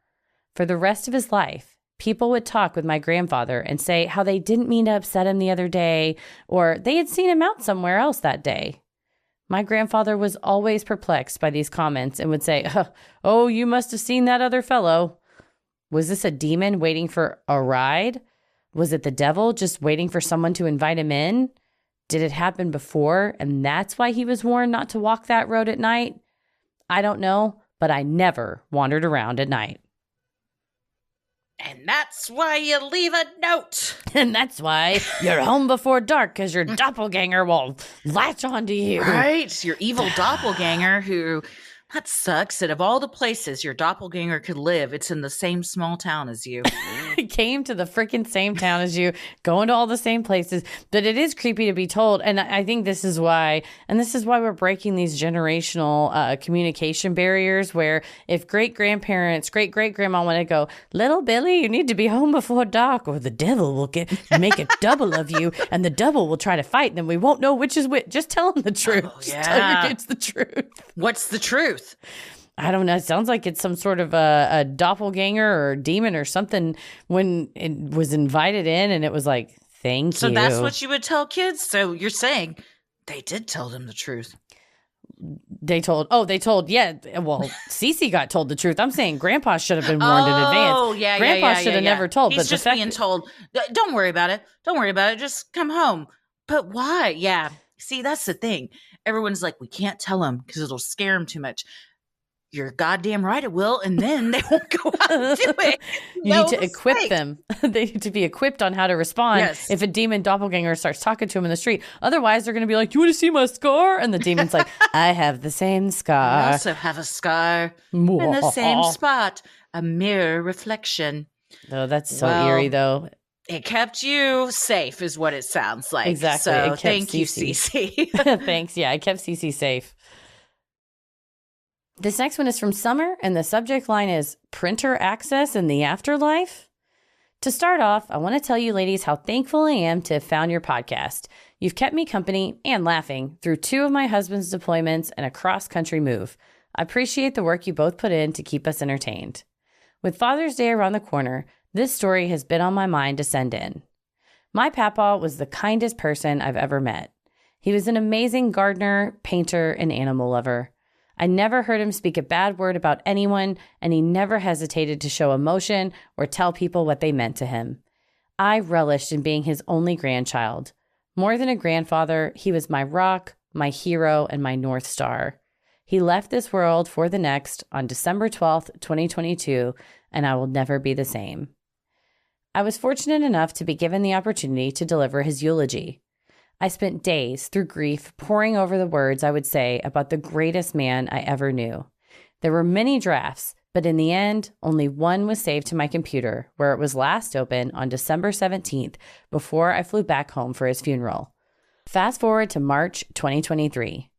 Speaker 1: For the rest of his life, people would talk with my grandfather and say how they didn't mean to upset him the other day, or they had seen him out somewhere else that day. My grandfather was always perplexed by these comments and would say, "Oh, you must have seen that other fellow." Was this a demon waiting for a ride? Was it the devil just waiting for someone to invite him in? Did it happen before, and that's why he was warned not to walk that road at night? I don't know, but I never wandered around at night.
Speaker 2: And that's why you leave a note.
Speaker 1: And that's why you're home before dark, because your doppelganger will latch onto you.
Speaker 2: Right? Your evil doppelganger who... That sucks that of all the places your doppelganger could live, it's in the same small town as you.
Speaker 1: Came to the freaking same town as you, going to all the same places. But it is creepy to be told. And I think this is why we're breaking these generational communication barriers, where if great-grandparents, great-great-grandma want to go, little Billy, you need to be home before dark, or the devil will make a double of you, and the double will try to fight, and then we won't know which is which. Just tell them the truth.
Speaker 2: Oh,
Speaker 1: Just tell your kids the truth.
Speaker 2: What's the truth?
Speaker 1: I don't know. It sounds like it's some sort of a doppelganger or a demon or something when it was invited in, and it was like, thank you.
Speaker 2: So that's what you would tell kids? So you're saying they did tell them the truth.
Speaker 1: They told, yeah. Well, Cece got told the truth. I'm saying Grandpa should have been warned in advance.
Speaker 2: Oh, yeah,
Speaker 1: Grandpa should have never told.
Speaker 2: He's
Speaker 1: but
Speaker 2: just being told, don't worry about it. Don't worry about it. Just come home. But why? Yeah. See, that's the thing. Everyone's like, we can't tell them because it'll scare them too much. You're goddamn right it will, and then they won't go out and do it.
Speaker 1: You need to equip them. They need to be equipped on how to respond if a demon doppelganger starts talking to them in the street. Otherwise, they're going to be like, you want to see my scar? And the demon's like, I have the same scar.
Speaker 2: I also have a scar in the same spot. A mirror reflection.
Speaker 1: Oh, that's so eerie, though.
Speaker 2: It kept you safe is what it sounds like.
Speaker 1: Exactly.
Speaker 2: So thank you, Cece.
Speaker 1: Thanks. Yeah, I kept Cece safe. This next one is from Summer, and the subject line is printer access in the afterlife. To start off, I want to tell you ladies how thankful I am to have found your podcast. You've kept me company and laughing through 2 of my husband's deployments and a cross-country move. I appreciate the work you both put in to keep us entertained. With Father's Day around the corner, this story has been on my mind to send in. My papa was the kindest person I've ever met. He was an amazing gardener, painter, and animal lover. I never heard him speak a bad word about anyone, and he never hesitated to show emotion or tell people what they meant to him. I relished in being his only grandchild. More than a grandfather, he was my rock, my hero, and my North Star. He left this world for the next on December 12th, 2022, and I will never be the same. I was fortunate enough to be given the opportunity to deliver his eulogy. I spent days through grief poring over the words I would say about the greatest man I ever knew. There were many drafts, but in the end, only one was saved to my computer, where it was last open on December 17th before I flew back home for his funeral. Fast forward to March 2023.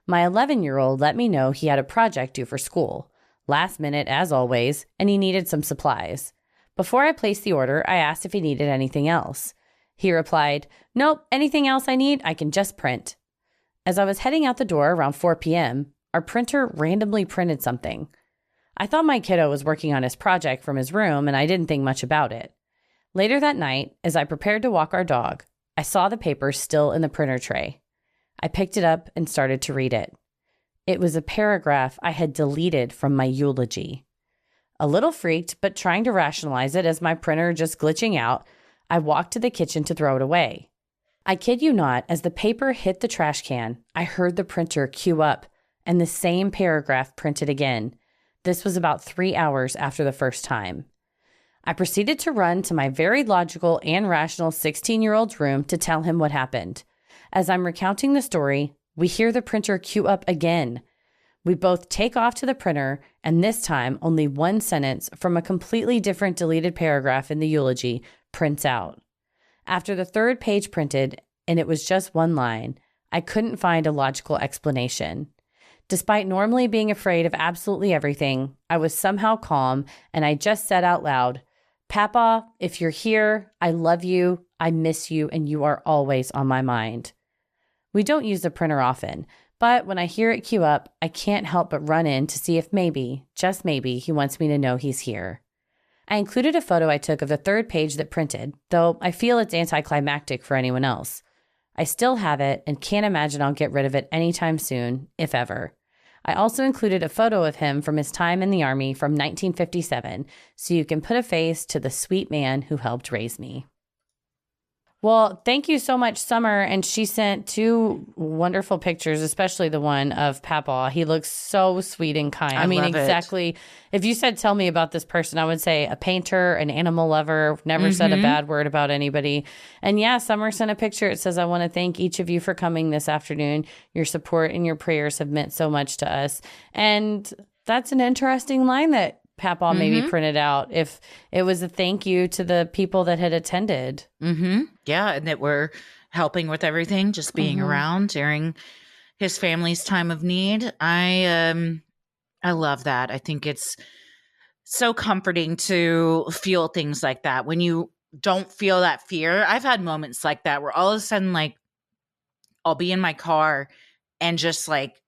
Speaker 1: My 11-year-old let me know he had a project due for school, last minute as always, and he needed some supplies. Before I placed the order, I asked if he needed anything else. He replied, "Nope, anything else I need, I can just print." As I was heading out the door around 4 p.m., our printer randomly printed something. I thought my kiddo was working on his project from his room, and I didn't think much about it. Later that night, as I prepared to walk our dog, I saw the paper still in the printer tray. I picked it up and started to read it. It was a paragraph I had deleted from my eulogy. A little freaked, but trying to rationalize it as my printer just glitching out, I walked to the kitchen to throw it away. I kid you not, as the paper hit the trash can, I heard the printer cue up, and the same paragraph printed again. This was about 3 hours after the first time. I proceeded to run to my very logical and rational 16-year-old's room to tell him what happened. As I'm recounting the story, we hear the printer cue up again. We both take off to the printer, and this time only one sentence from a completely different deleted paragraph in the eulogy prints out. After the third page printed, and it was just one line, I couldn't find a logical explanation. Despite normally being afraid of absolutely everything, I was somehow calm, and I just said out loud, "Papa, if you're here, I love you, I miss you, and you are always on my mind." We don't use the printer often, but when I hear it cue up, I can't help but run in to see if maybe, just maybe, he wants me to know he's here. I included a photo I took of the third page that printed, though I feel it's anticlimactic for anyone else. I still have it and can't imagine I'll get rid of it anytime soon, if ever. I also included a photo of him from his time in the Army from 1957, so you can put a face to the sweet man who helped raise me. Well, thank you so much, Summer. And she sent 2 wonderful pictures, especially the one of Papaw. He looks so sweet and kind. I mean,
Speaker 2: love it.
Speaker 1: exactly. If you said, tell me about this person, I would say a painter, an animal lover, never said a bad word about anybody. And yeah, Summer sent a picture. It says, I want to thank each of you for coming this afternoon. Your support and your prayers have meant so much to us. And that's an interesting line that Papaw maybe printed out, if it was a thank you to the people that had attended.
Speaker 2: Yeah, and that we're helping with everything, just being around during his family's time of need. I love that. I think it's so comforting to feel things like that when you don't feel that fear. I've had moments like that where all of a sudden, like, I'll be in my car and just like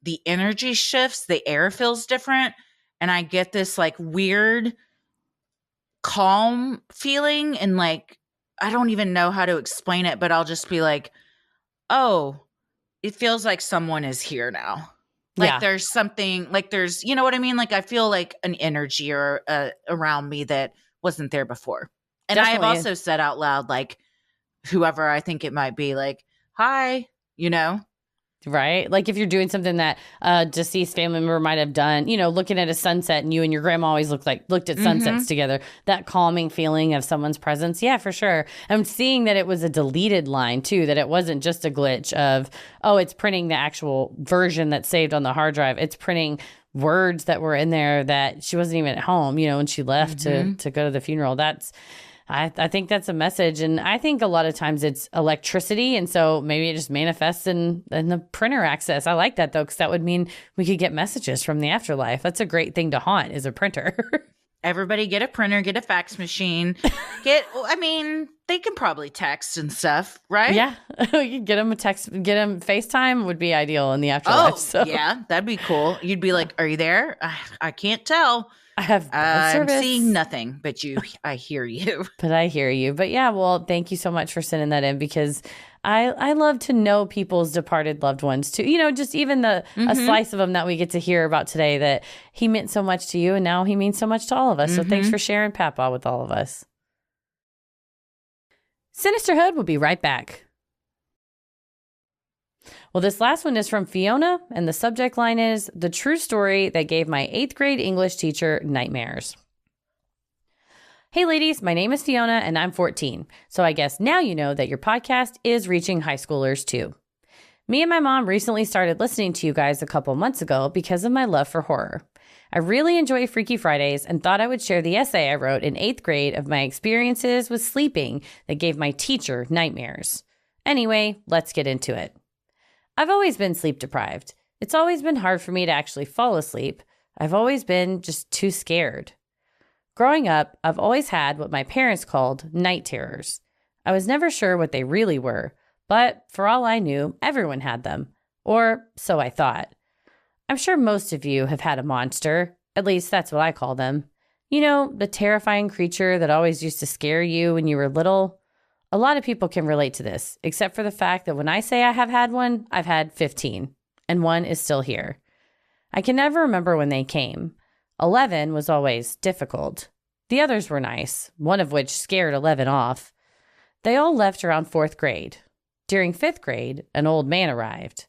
Speaker 2: the energy shifts, the air feels different. And I get this like weird calm feeling. And like, I don't even know how to explain it, but I'll just be like, oh, it feels like someone is here now. Like there's something, like there's, you know what I mean? Like I feel like an energy or around me that wasn't there before. And
Speaker 1: Definitely.
Speaker 2: I have also said out loud, like whoever I think it might be, like, hi, you know?
Speaker 1: Right? Like if you're doing something that a deceased family member might have done, you know, looking at a sunset, and you and your grandma always looked at sunsets together, that calming feeling of someone's presence. Yeah, for sure. I'm seeing that it was a deleted line too, that it wasn't just a glitch of, oh, it's printing the actual version that's saved on the hard drive. It's printing words that were in there that she wasn't even at home, you know, when she left to go to the funeral. I think that's a message. And I think a lot of times it's electricity. And so maybe it just manifests in the printer access. I like that, though, because that would mean we could get messages from the afterlife. That's a great thing to haunt, is a printer.
Speaker 2: Everybody get a printer, get a fax machine, I mean, they can probably text and stuff, right?
Speaker 1: Yeah. You get them a text, get them FaceTime would be ideal in the afterlife.
Speaker 2: Oh, yeah, that'd be cool. You'd be like, are you there? I can't tell.
Speaker 1: I have
Speaker 2: I'm seeing nothing, but I hear you.
Speaker 1: But I hear you. But yeah, well, thank you so much for sending that in, because I love to know people's departed loved ones too. You know, just even a slice of them that we get to hear about today, that he meant so much to you and now he means so much to all of us. So thanks for sharing Papa with all of us. Sinisterhood will be right back. Well, this last one is from Fiona, and the subject line is the true story that gave my 8th grade English teacher nightmares. Hey ladies, my name is Fiona and I'm 14. So I guess now you know that your podcast is reaching high schoolers too. Me and my mom recently started listening to you guys a couple months ago because of my love for horror. I really enjoy Freaky Fridays and thought I would share the essay I wrote in 8th grade of my experiences with sleeping that gave my teacher nightmares. Anyway, let's get into it. I've always been sleep deprived. It's always been hard for me to actually fall asleep. I've always been just too scared. Growing up, I've always had what my parents called night terrors. I was never sure what they really were, but for all I knew, everyone had them. Or so I thought. I'm sure most of you have had a monster. At least that's what I call them. You know, the terrifying creature that always used to scare you when you were little. A lot of people can relate to this, except for the fact that when I say I have had one, I've had 15, and one is still here. I can never remember when they came. 11 was always difficult. The others were nice, one of which scared 11 off. They all left around 4th grade. During 5th grade, an old man arrived.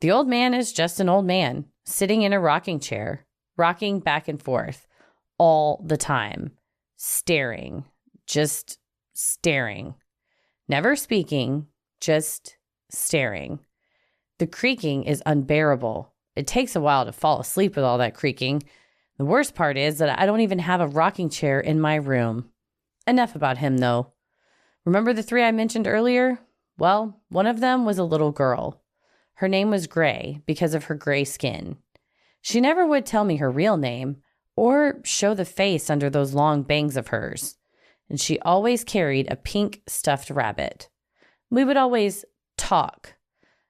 Speaker 1: The old man is just an old man, sitting in a rocking chair, rocking back and forth, all the time, staring, just staring. Never speaking, just staring. The creaking is unbearable. It takes a while to fall asleep with all that creaking. The worst part is that I don't even have a rocking chair in my room. Enough about him, though. Remember the 3 I mentioned earlier? Well, one of them was a little girl. Her name was Gray because of her gray skin. She never would tell me her real name or show the face under those long bangs of hers. And she always carried a pink stuffed rabbit. We would always talk.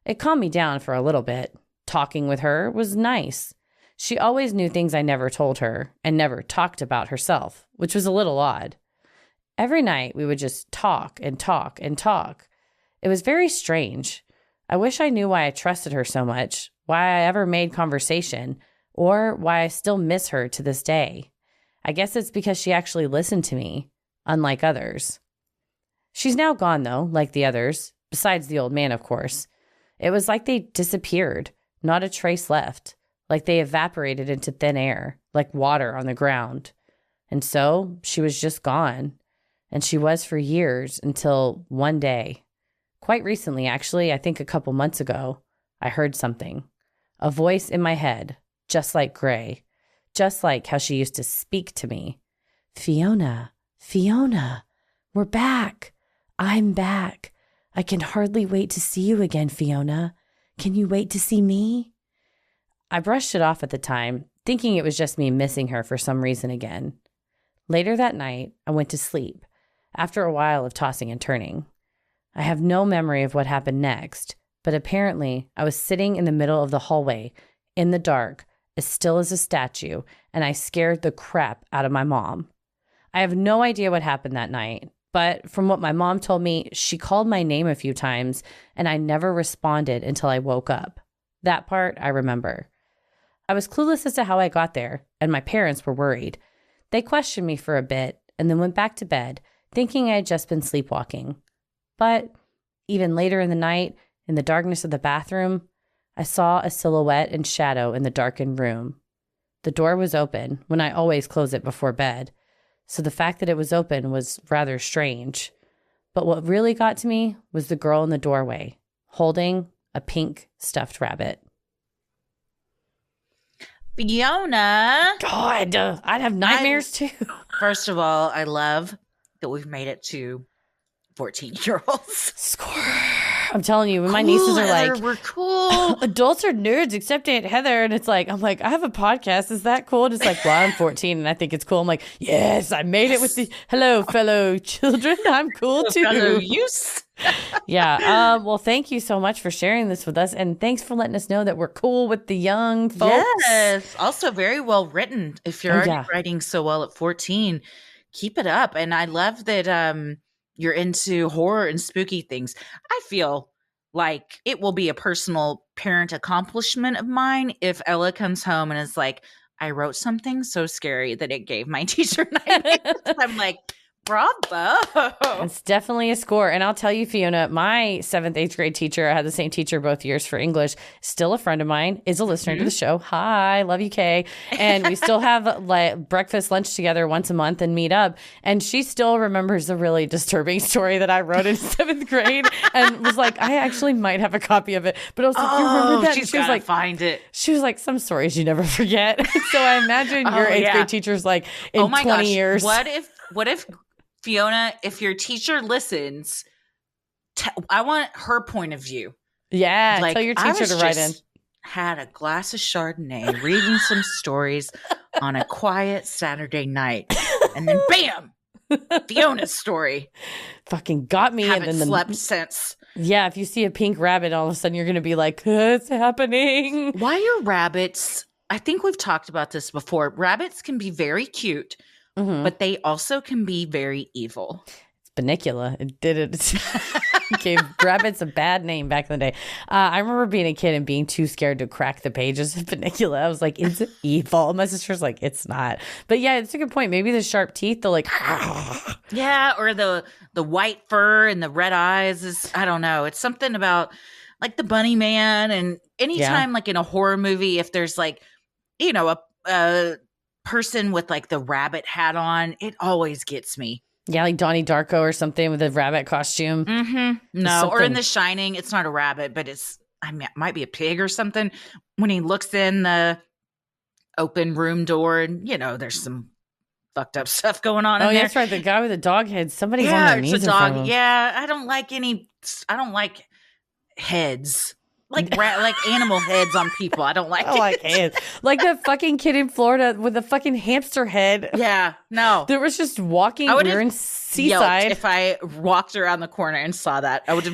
Speaker 1: It calmed me down for a little bit. Talking with her was nice. She always knew things I never told her and never talked about herself, which was a little odd. Every night we would just talk and talk and talk. It was very strange. I wish I knew why I trusted her so much, why I ever made conversation, or why I still miss her to this day. I guess it's because she actually listened to me. Unlike others. She's now gone, though, like the others, besides the old man, of course. It was like they disappeared, not a trace left, like they evaporated into thin air, like water on the ground. And so she was just gone. And she was for years until one day. Quite recently, actually, I think a couple months ago, I heard something. A voice in my head, just like Gray, just like how she used to speak to me. Fiona, Fiona, we're back. I'm back. I can hardly wait to see you again, Fiona. Can you wait to see me? I brushed it off at the time, thinking it was just me missing her for some reason again. Later that night, I went to sleep, after a while of tossing and turning. I have no memory of what happened next, but apparently I was sitting in the middle of the hallway, in the dark, as still as a statue, and I scared the crap out of my mom. I have no idea what happened that night, but from what my mom told me, she called my name a few times, and I never responded until I woke up. That part I remember. I was clueless as to how I got there, and my parents were worried. They questioned me for a bit, and then went back to bed, thinking I had just been sleepwalking. But even later in the night, in the darkness of the bathroom, I saw a silhouette and shadow in the darkened room. The door was open when I always close it before bed, so the fact that it was open was rather strange. But what really got to me was the girl in the doorway, holding a pink stuffed rabbit.
Speaker 2: Fiona.
Speaker 1: God, I'd have nightmares too.
Speaker 2: First of all, I love that we've made it to 14-year-olds.
Speaker 1: Score. I'm telling you, when my nieces are
Speaker 2: Heather,
Speaker 1: like,
Speaker 2: we're cool.
Speaker 1: Adults are nerds except Aunt Heather. And it's like, I'm like, I have a podcast. Is that cool? And it's like, well, I'm 14 and I think it's cool. I'm like, yes, I made it with the, hello, fellow children. I'm cool too.
Speaker 2: Fellow youths.
Speaker 1: Yeah. Well, thank you so much for sharing this with us. And thanks for letting us know that we're cool with the young folks.
Speaker 2: Yes. Also very well written. If you're already writing so well at 14, keep it up. And I love that you're into horror and spooky things. I feel like it will be a personal parent accomplishment of mine if Ella comes home and is like, I wrote something so scary that it gave my teacher nightmares. I'm like, bravo.
Speaker 1: It's definitely a score. And I'll tell you, Fiona, my 7th, 8th grade teacher, I had the same teacher both years for English, still a friend of mine, is a listener to the show. Hi, love you, Kay. And we still have like breakfast, lunch together once a month and meet up. And she still remembers a really disturbing story that I wrote in 7th grade and was like, I actually might have a copy of it. But I was like, you remember that?
Speaker 2: She's
Speaker 1: she was like,
Speaker 2: find it.
Speaker 1: She was like, some stories you never forget. So I imagine your 8th grade teacher's like, in 20 years.
Speaker 2: What if Fiona, if your teacher listens, I want her point of view.
Speaker 1: Yeah,
Speaker 2: like,
Speaker 1: tell your teacher to write in.
Speaker 2: Had a glass of Chardonnay, reading some stories on a quiet Saturday night, and then bam, Fiona's story.
Speaker 1: Fucking got me.
Speaker 2: Haven't slept since.
Speaker 1: Yeah, if you see a pink rabbit, all of a sudden you're going to be like, it's happening.
Speaker 2: Why are rabbits? I think we've talked about this before. Rabbits can be very cute. Mm-hmm. But they also can be very evil.
Speaker 1: It's Bunnicula. It did it. Gave rabbits a bad name back in the day. I remember being a kid and being too scared to crack the pages of Bunnicula. I was like, it's evil. My sister's like, it's not. But yeah, it's a good point. Maybe the sharp teeth, they're like,
Speaker 2: yeah, or the white fur and the red eyes is, I don't know. It's something about like the bunny man. And anytime like in a horror movie, if there's like, you know, a person with like the rabbit hat on, it always gets me.
Speaker 1: Yeah, like Donnie Darko or something with a rabbit costume.
Speaker 2: Mm-hmm. No, or in The Shining, it's not a rabbit, but it might be a pig or something. When he looks in the open room door, and you know, there's some fucked up stuff going on.
Speaker 1: Oh,
Speaker 2: in there.
Speaker 1: That's right. The guy with the dog head. Somebody's on their knees.
Speaker 2: It's a dog. Yeah, I don't like heads. Like animal heads on people. I don't like it.
Speaker 1: Like heads. Like the fucking kid in Florida with the fucking hamster head.
Speaker 2: Yeah, no.
Speaker 1: There was just walking. We were in Seaside.
Speaker 2: If I walked around the corner and saw that, I would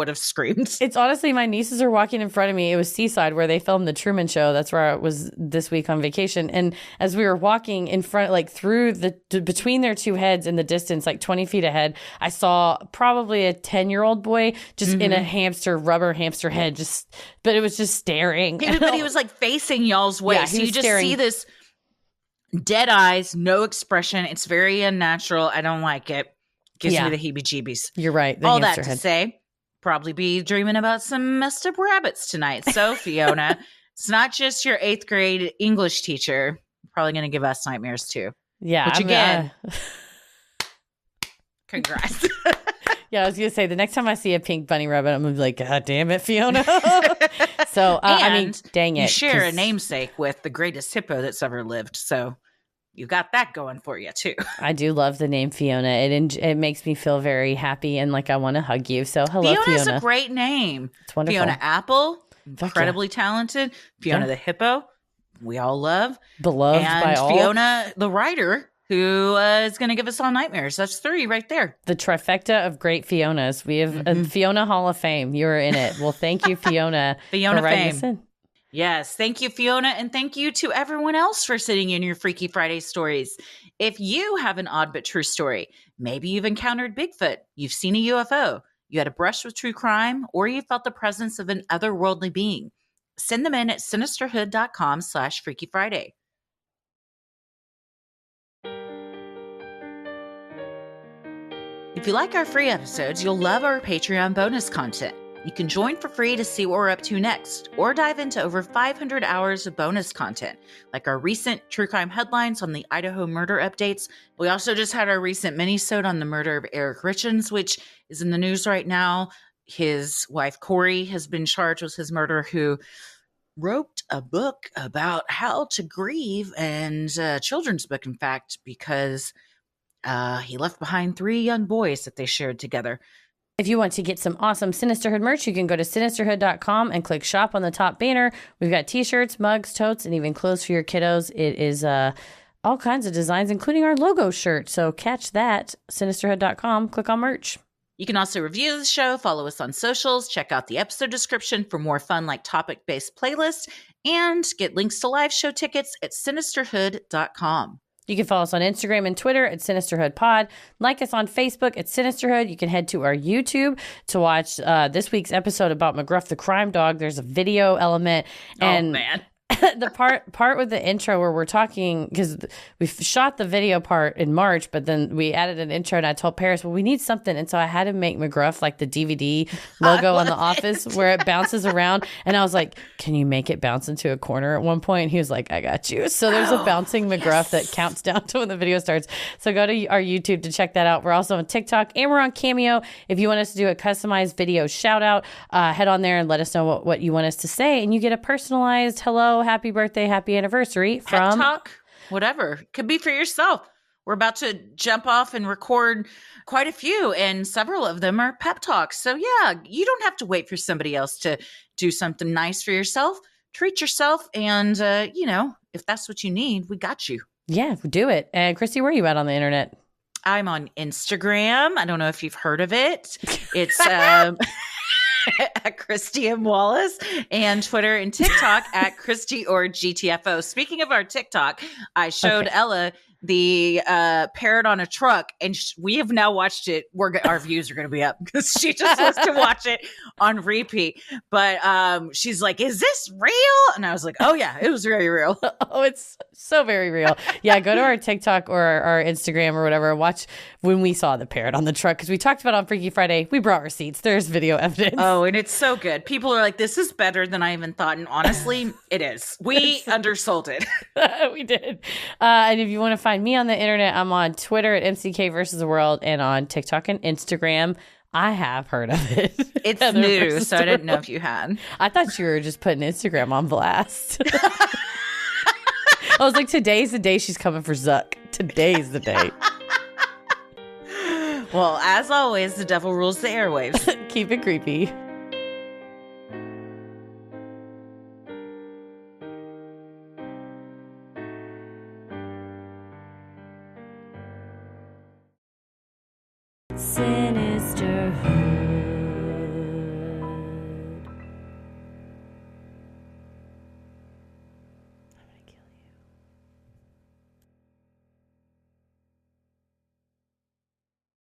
Speaker 2: have screamed.
Speaker 1: It's honestly, my nieces are walking in front of me. It was Seaside where they filmed the Truman Show. That's where I was this week on vacation. And as we were walking in front, like through between their two heads in the distance, like 20 feet ahead, I saw probably a 10-year-old boy just in a rubber hamster head, but it was just staring.
Speaker 2: But he was like facing y'all's way.
Speaker 1: Yeah,
Speaker 2: so you just see this dead eyes, no expression. It's very unnatural. I don't like it. Gives
Speaker 1: Yeah.
Speaker 2: me the heebie-jeebies.
Speaker 1: You're right. The
Speaker 2: All that
Speaker 1: hamster
Speaker 2: to
Speaker 1: head.
Speaker 2: say, probably be dreaming about some messed up rabbits tonight. So, Fiona, it's not just your 8th grade English teacher. Probably going to give us nightmares too.
Speaker 1: Yeah.
Speaker 2: Which again, congrats.
Speaker 1: Yeah, I was going to say, the next time I see a pink bunny rabbit, I'm going to be like, God damn it, Fiona. So, I mean, dang it.
Speaker 2: You share a namesake with the greatest hippo that's ever lived. So you got that going for you too.
Speaker 1: I do love the name Fiona. It makes me feel very happy and like I want to hug you. So hello,
Speaker 2: Fiona's
Speaker 1: Fiona.
Speaker 2: a great name.
Speaker 1: It's wonderful.
Speaker 2: Fiona Apple, incredibly talented. Fiona the hippo, we all love.
Speaker 1: Beloved
Speaker 2: and
Speaker 1: by all.
Speaker 2: Fiona the writer, who is going to give us all nightmares. That's 3 right there.
Speaker 1: The trifecta of great Fionas. We have a Fiona Hall of Fame. You're in it. Well, thank you, Fiona.
Speaker 2: Fiona
Speaker 1: for writing
Speaker 2: fame.
Speaker 1: us in.
Speaker 2: Yes. Thank you, Fiona. And thank you to everyone else for sitting in your Freaky Friday stories. If you have an odd but true story, maybe you've encountered Bigfoot, you've seen a UFO, you had a brush with true crime, or you felt the presence of an otherworldly being, send them in at sinisterhood.com/Freaky Friday. If you like our free episodes, you'll love our Patreon bonus content. You can join for free to see what we're up to next, or dive into over 500 hours of bonus content, like our recent true crime headlines on the Idaho murder updates. We also just had our recent mini-sode on the murder of Eric Richins, which is in the news right now. His wife, Corey, has been charged with his murder, who wrote a book about how to grieve, and a children's book, in fact, because he left behind 3 young boys that they shared together.
Speaker 1: If you want to get some awesome Sinisterhood merch, you can go to sinisterhood.com and click shop on the top banner. We've got t-shirts, mugs, totes, and even clothes for your kiddos. It is all kinds of designs, including our logo shirt. So catch that, sinisterhood.com. Click on merch.
Speaker 2: You can also review the show, follow us on socials, check out the episode description for more fun like topic-based playlists, and get links to live show tickets at sinisterhood.com.
Speaker 1: You can follow us on Instagram and Twitter at Sinisterhood Pod. Like us on Facebook at Sinisterhood. You can head to our YouTube to watch this week's episode about McGruff the crime dog. There's a video element. And
Speaker 2: oh, man.
Speaker 1: the part with the intro where we're talking, because we shot the video part in March, but then we added an intro, and I told Paris, well, we need something. And so I had to make McGruff like the DVD logo on The Office where it bounces around. And I was like, can you make it bounce into a corner at one point? And he was like, I got you. So there's a bouncing McGruff that counts down to when the video starts. So go to our YouTube to check that out. We're also on TikTok and we're on Cameo. If you want us to do a customized video shout out, head on there and let us know what you want us to say. And you get a personalized hello, happy birthday, happy anniversary from
Speaker 2: Pep talk, whatever. Could be for yourself. We're about to jump off and record quite a few, and several of them are pep talks. So yeah, you don't have to wait for somebody else to do something nice for yourself. Treat yourself, and if that's what you need, we got you.
Speaker 1: Yeah, do it. And Christy, where are you at on the internet?
Speaker 2: I'm on Instagram. I don't know if you've heard of it. It's at Christy M. Wallace, and Twitter and TikTok at Christy or GTFO. Speaking of our TikTok, I showed Ella the parrot on a truck, and we have now watched it. Our views are going to be up because she just wants to watch it on repeat. But she's like, is this real? And I was like, oh yeah, it was very real.
Speaker 1: Oh, it's so very real. Yeah, go to our TikTok or our Instagram or whatever. Watch when we saw the parrot on the truck, because we talked about it on Freaky Friday. We brought receipts. There's video evidence.
Speaker 2: Oh, and it's so good. People are like, this is better than I even thought. And honestly, it is. We undersold it.
Speaker 1: We did. And if you want to find me on the internet, I'm on Twitter at MCK versus the world, and on TikTok and Instagram. I have heard of it.
Speaker 2: It's new, so I didn't know if you had.
Speaker 1: I thought you were just putting Instagram on blast. I was like, today's the day she's coming for Zuck. Today's the day.
Speaker 2: Well, as always, the devil rules the airwaves.
Speaker 1: Keep it creepy. Sinisterhood.